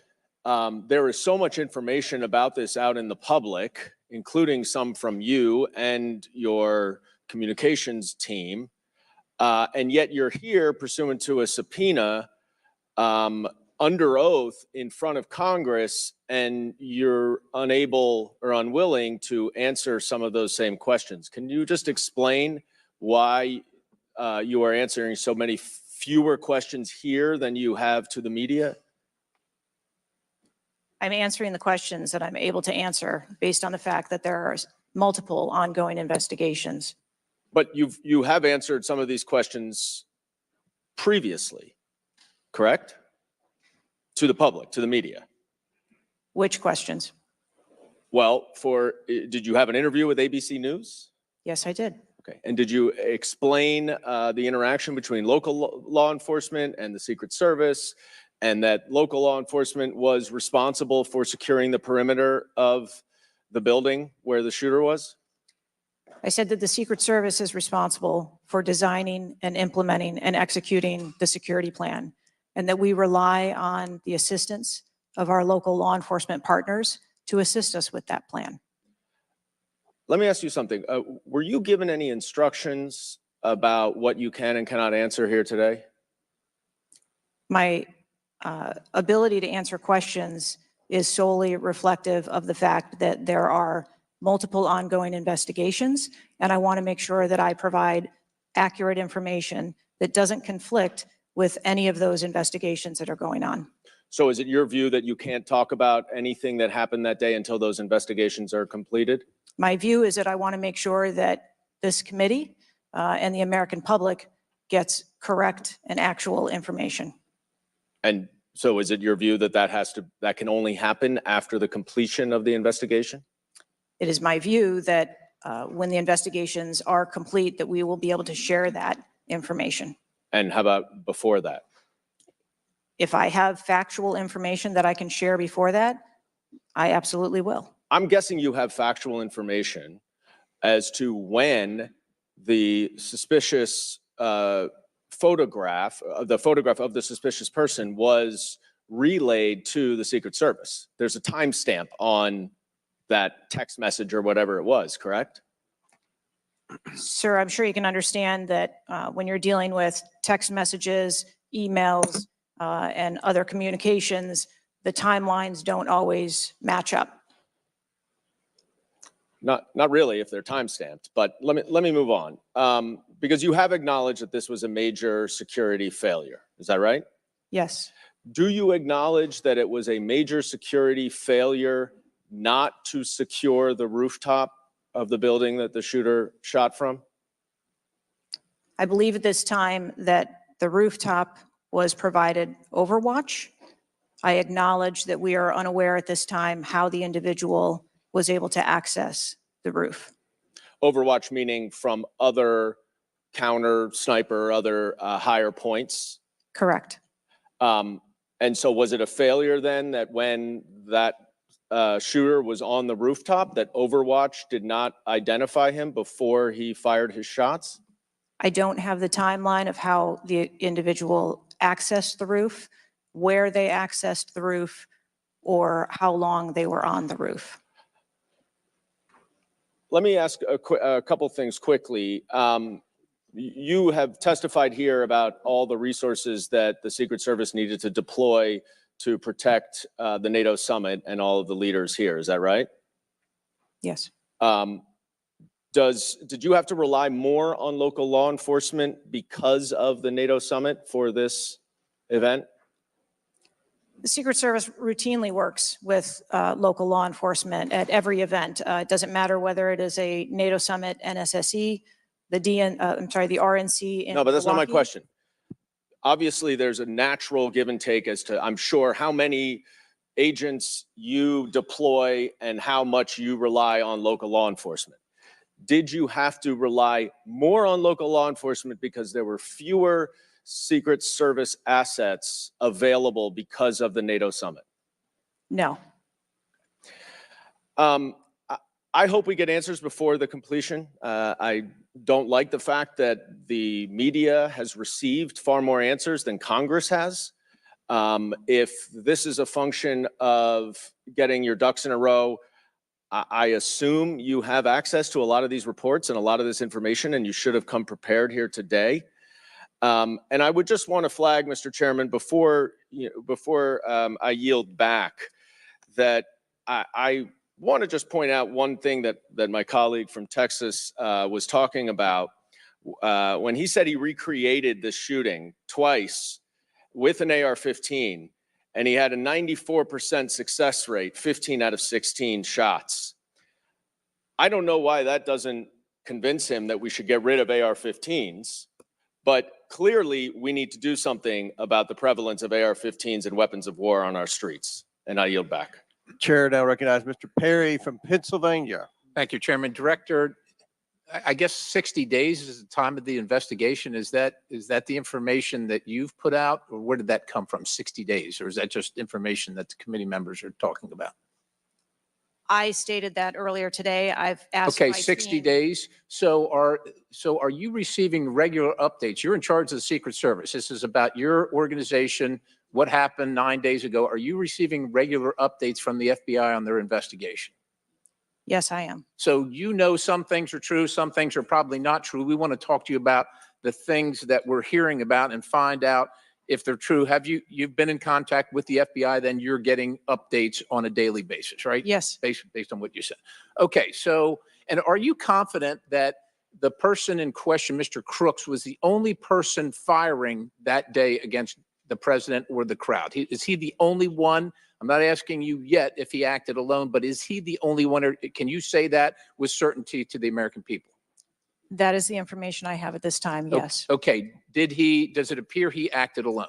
there is so much information about this out in the public, including some from you and your communications team, and yet you're here pursuant to a subpoena under oath in front of Congress, and you're unable or unwilling to answer some of those same questions. Can you just explain why you are answering so many fewer questions here than you have to the media? I'm answering the questions that I'm able to answer based on the fact that there are multiple ongoing investigations. But you have answered some of these questions previously, correct? To the public, to the media. Which questions? Well, did you have an interview with ABC News? Yes, I did. Okay. And did you explain the interaction between local law enforcement and the Secret Service, and that local law enforcement was responsible for securing the perimeter of the building where the shooter was? I said that the Secret Service is responsible for designing and implementing and executing the security plan, and that we rely on the assistance of our local law enforcement partners to assist us with that plan. Let me ask you something. Were you given any instructions about what you can and cannot answer here today? My ability to answer questions is solely reflective of the fact that there are multiple ongoing investigations, and I want to make sure that I provide accurate information that doesn't conflict with any of those investigations that are going on. So is it your view that you can't talk about anything that happened that day until those investigations are completed? My view is that I want to make sure that this committee and the American public gets correct and actual information. And so is it your view that that can only happen after the completion of the investigation? It is my view that when the investigations are complete, that we will be able to share that information. And how about before that? If I have factual information that I can share before that, I absolutely will. I'm guessing you have factual information as to when the suspicious photograph of the suspicious person was relayed to the Secret Service. There's a timestamp on that text message or whatever it was, correct? Sir, I'm sure you can understand that when you're dealing with text messages, emails, and other communications, the timelines don't always match up. Not really if they're timestamped, but let me move on. Because you have acknowledged that this was a major security failure. Is that right? Yes. Do you acknowledge that it was a major security failure not to secure the rooftop of the building that the shooter shot from? I believe at this time that the rooftop was provided Overwatch. I acknowledge that we are unaware at this time how the individual was able to access the roof. Overwatch meaning from other counter sniper, other higher points? Correct. And so was it a failure then that when that shooter was on the rooftop, that Overwatch did not identify him before he fired his shots? I don't have the timeline of how the individual accessed the roof, where they accessed the roof, or how long they were on the roof. Let me ask a couple things quickly. You have testified here about all the resources that the Secret Service needed to deploy to protect the NATO summit and all of the leaders here. Is that right? Yes. Did you have to rely more on local law enforcement because of the NATO summit for this event? The Secret Service routinely works with local law enforcement at every event. It doesn't matter whether it is a NATO summit, NSSE, the RNC in No, but that's not my Milwaukee. question. Obviously, there's a natural give and take as to, I'm sure, how many agents you deploy and how much you rely on local law enforcement. Did you have to rely more on local law enforcement because there were fewer Secret Service assets available because of the NATO summit? No. I hope we get answers before the completion. I don't like the fact that the media has received far more answers than Congress has. If this is a function of getting your ducks in a row, I assume you have access to a lot of these reports and a lot of this information, and you should have come prepared here today. And I would just want to flag, Mr. Chairman, before I yield back, that I want to just point out one thing that my colleague from Texas was talking about. When he said he recreated this shooting twice with an AR-15, and he had a 94% success rate, 15 out of 16 shots. I don't know why that doesn't convince him that we should get rid of AR-15s, but clearly we need to do something about the prevalence of AR-15s and weapons of war on our streets. And I yield back. Chair now recognize Mr. Perry from Pennsylvania. Thank you, Chairman. Director, I guess 60 days is the time of the investigation. Is that the information that you've put out, or where did that come from, 60 days? Or is that just information that the committee members are talking about? I stated that earlier today. I've asked. Okay, my 60 team- days. So are you receiving regular updates? You're in charge of the Secret Service. This is about your organization. What happened 9 days ago? Are you receiving regular updates from the FBI on their investigation? Yes, I am. So you know some things are true, some things are probably not true. We want to talk to you about the things that we're hearing about and find out if they're true. You've been in contact with the FBI, then you're getting updates on a daily basis, right? Yes. Based on what you said. Okay, so, and are you confident that the person in question, Mr. Crooks, was the only person firing that day against the president or the crowd? Is he the only one? I'm not asking you yet if he acted alone, but is he the only one, or can you say that with certainty to the American people? That is the information I have at this time, yes. Okay, does it appear he acted alone?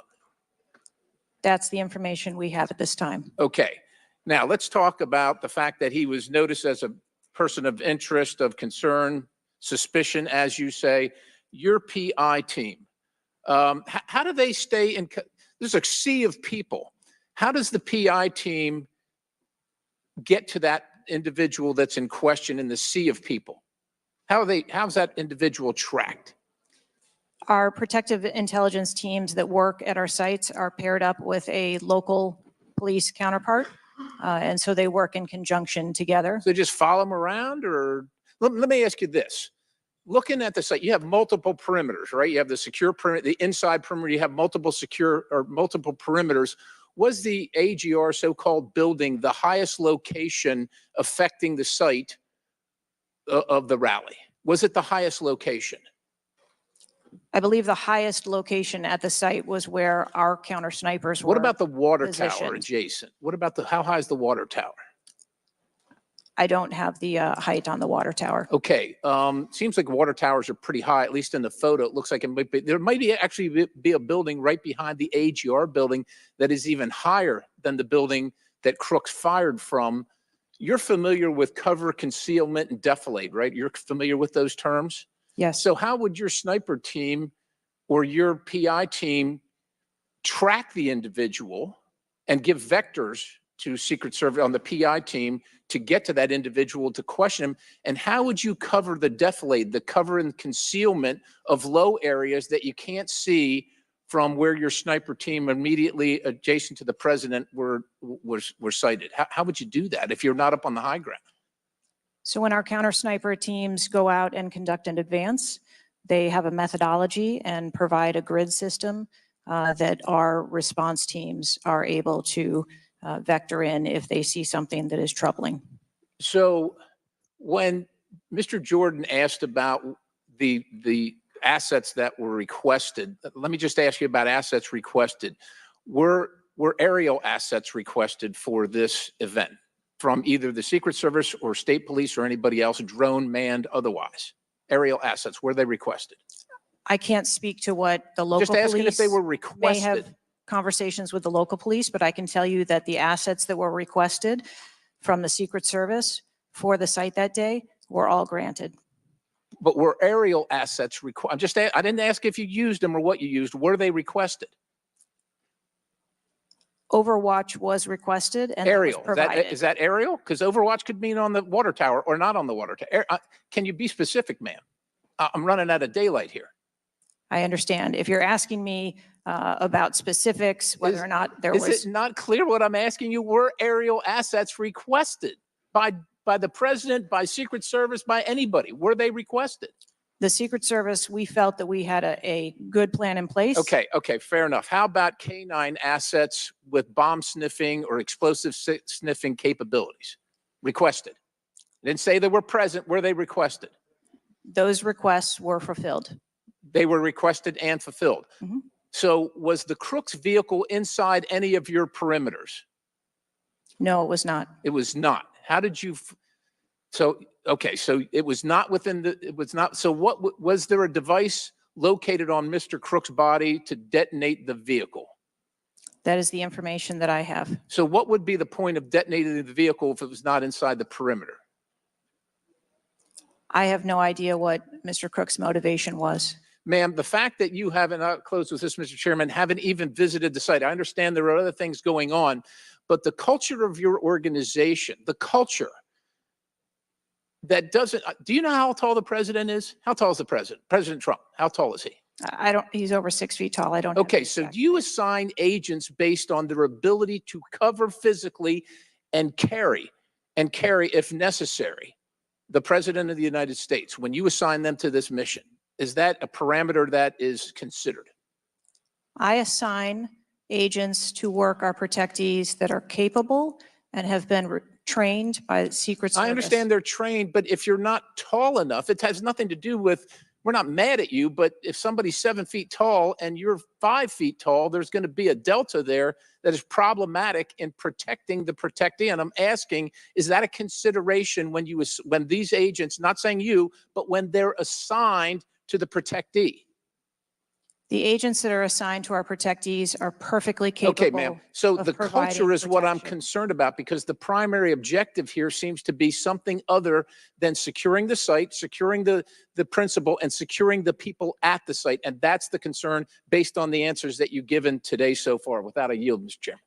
That's the information we have at this time. Okay, now let's talk about the fact that he was noticed as a person of interest, of concern, suspicion, as you say. Your PI team, how do they stay in, there's a sea of people. How does the PI team get to that individual that's in question in the sea of people? How's that individual tracked? Our protective intelligence teams that work at our sites are paired up with a local police counterpart. And so they work in conjunction together. So they just follow them around, or let me ask you this. Looking at the site, you have multiple perimeters, right? You have the secure perimeter, the inside perimeter, you have multiple secure or multiple perimeters. Was the AGR so-called building the highest location affecting the site of the rally? Was it the highest location? I believe the highest location at the site was where our counter snipers were. What about the water tower positioned. adjacent? What about how high is the water tower? I don't have the height on the water tower. Okay, seems like water towers are pretty high, at least in the photo. It looks like there might actually be a building right behind the AGR building that is even higher than the building that Crooks fired from. You're familiar with cover, concealment, and defilade, right? You're familiar with those terms? Yes. So how would your sniper team or your PI team track the individual and give vectors to Secret Service on the PI team to get to that individual to question him? And how would you cover the defilade, the cover and concealment of low areas that you can't see from where your sniper team immediately adjacent to the president were sighted? How would you do that if you're not up on the high ground? So when our counter sniper teams go out and conduct an advance, they have a methodology and provide a grid system that our response teams are able to vector in if they see something that is troubling. So when Mr. Jordan asked about the assets that were requested, let me just ask you about assets requested. Were aerial assets requested for this event from either the Secret Service or state police or anybody else, drone, manned, otherwise? Aerial assets, were they requested? I can't speak to what the local Just asking police if they were may requested. have conversations with the local police, but I can tell you that the assets that were requested from the Secret Service for the site that day were all granted. But were aerial assets required? I didn't ask if you used them or what you used. Were they requested? Overwatch was requested and that was Aerial, provided. is that aerial? Because Overwatch could mean on the water tower or not on the water tower. Can you be specific, ma'am? I'm running out of daylight here. I understand. If you're asking me about specifics, whether or not there was. Is it not clear what I'm asking you? Were aerial assets requested by the president, by Secret Service, by anybody? Were they requested? The Secret Service, we felt that we had a good plan in place. Okay, fair enough. How about K9 assets with bomb sniffing or explosive sniffing capabilities? Requested. I didn't say they were present. Were they requested? Those requests were fulfilled. They were requested and fulfilled. Mhm. So was the Crook's vehicle inside any of your perimeters? No, it was not. It was not. How did you? So it was not within it was not. So what was there a device located on Mr. Crook's body to detonate the vehicle? That is the information that I have. So what would be the point of detonating the vehicle if it was not inside the perimeter? I have no idea what Mr. Crook's motivation was. Ma'am, the fact that you haven't, I'll close with this, Mr. Chairman, haven't even visited the site. I understand there are other things going on, but the culture of your organization, the culture that doesn't, do you know how tall the president is? How tall is the president? President Trump, how tall is he? I don't, he's over 6 feet tall. I don't. have Okay, the so exact- do you assign agents based on their ability to cover physically and carry, if necessary, the president of the United States when you assign them to this mission? Is that a parameter that is considered? I assign agents to work our protectees that are capable and have been trained by the Secret Service. I understand they're trained, but if you're not tall enough, it has nothing to do with, we're not mad at you, but if somebody's 7 feet tall and you're 5 feet tall, there's going to be a delta there that is problematic in protecting the protectee. And I'm asking, is that a consideration when these agents, not saying you, but when they're assigned to the protectee? The agents that are assigned to our protectees are perfectly capable. Okay, ma'am. So of the providing culture is what I'm protection. concerned about, because the primary objective here seems to be something other than securing the site, securing the principal, and securing the people at the site. And that's the concern based on the answers that you've given today so far. Without a yield, Mr. Chairman.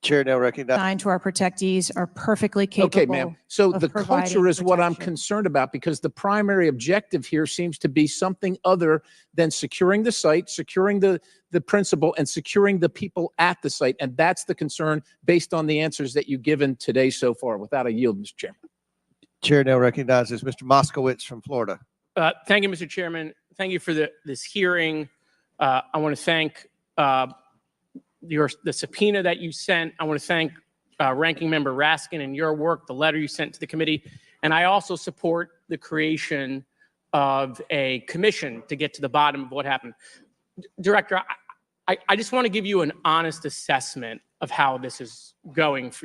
Chair now recognizes. Assigned to our protectees are perfectly capable. Okay, ma'am. So of the providing culture is what I'm protection. concerned about, because the primary objective here seems to be something other than securing the site, securing the principal, and securing the people at the site. And that's the concern based on the answers that you've given today so far. Without a yield, Mr. Chairman. Chair now recognizes Mr. Moskowitz from Florida. Thank you, Mr. Chairman. Thank you for this hearing. I want to thank the subpoena that you sent. I want to thank Ranking Member Raskin and your work, the letter you sent to the committee. And I also support the creation of a commission to get to the bottom of what happened. Director, I just want to give you an honest assessment of how this is going for you.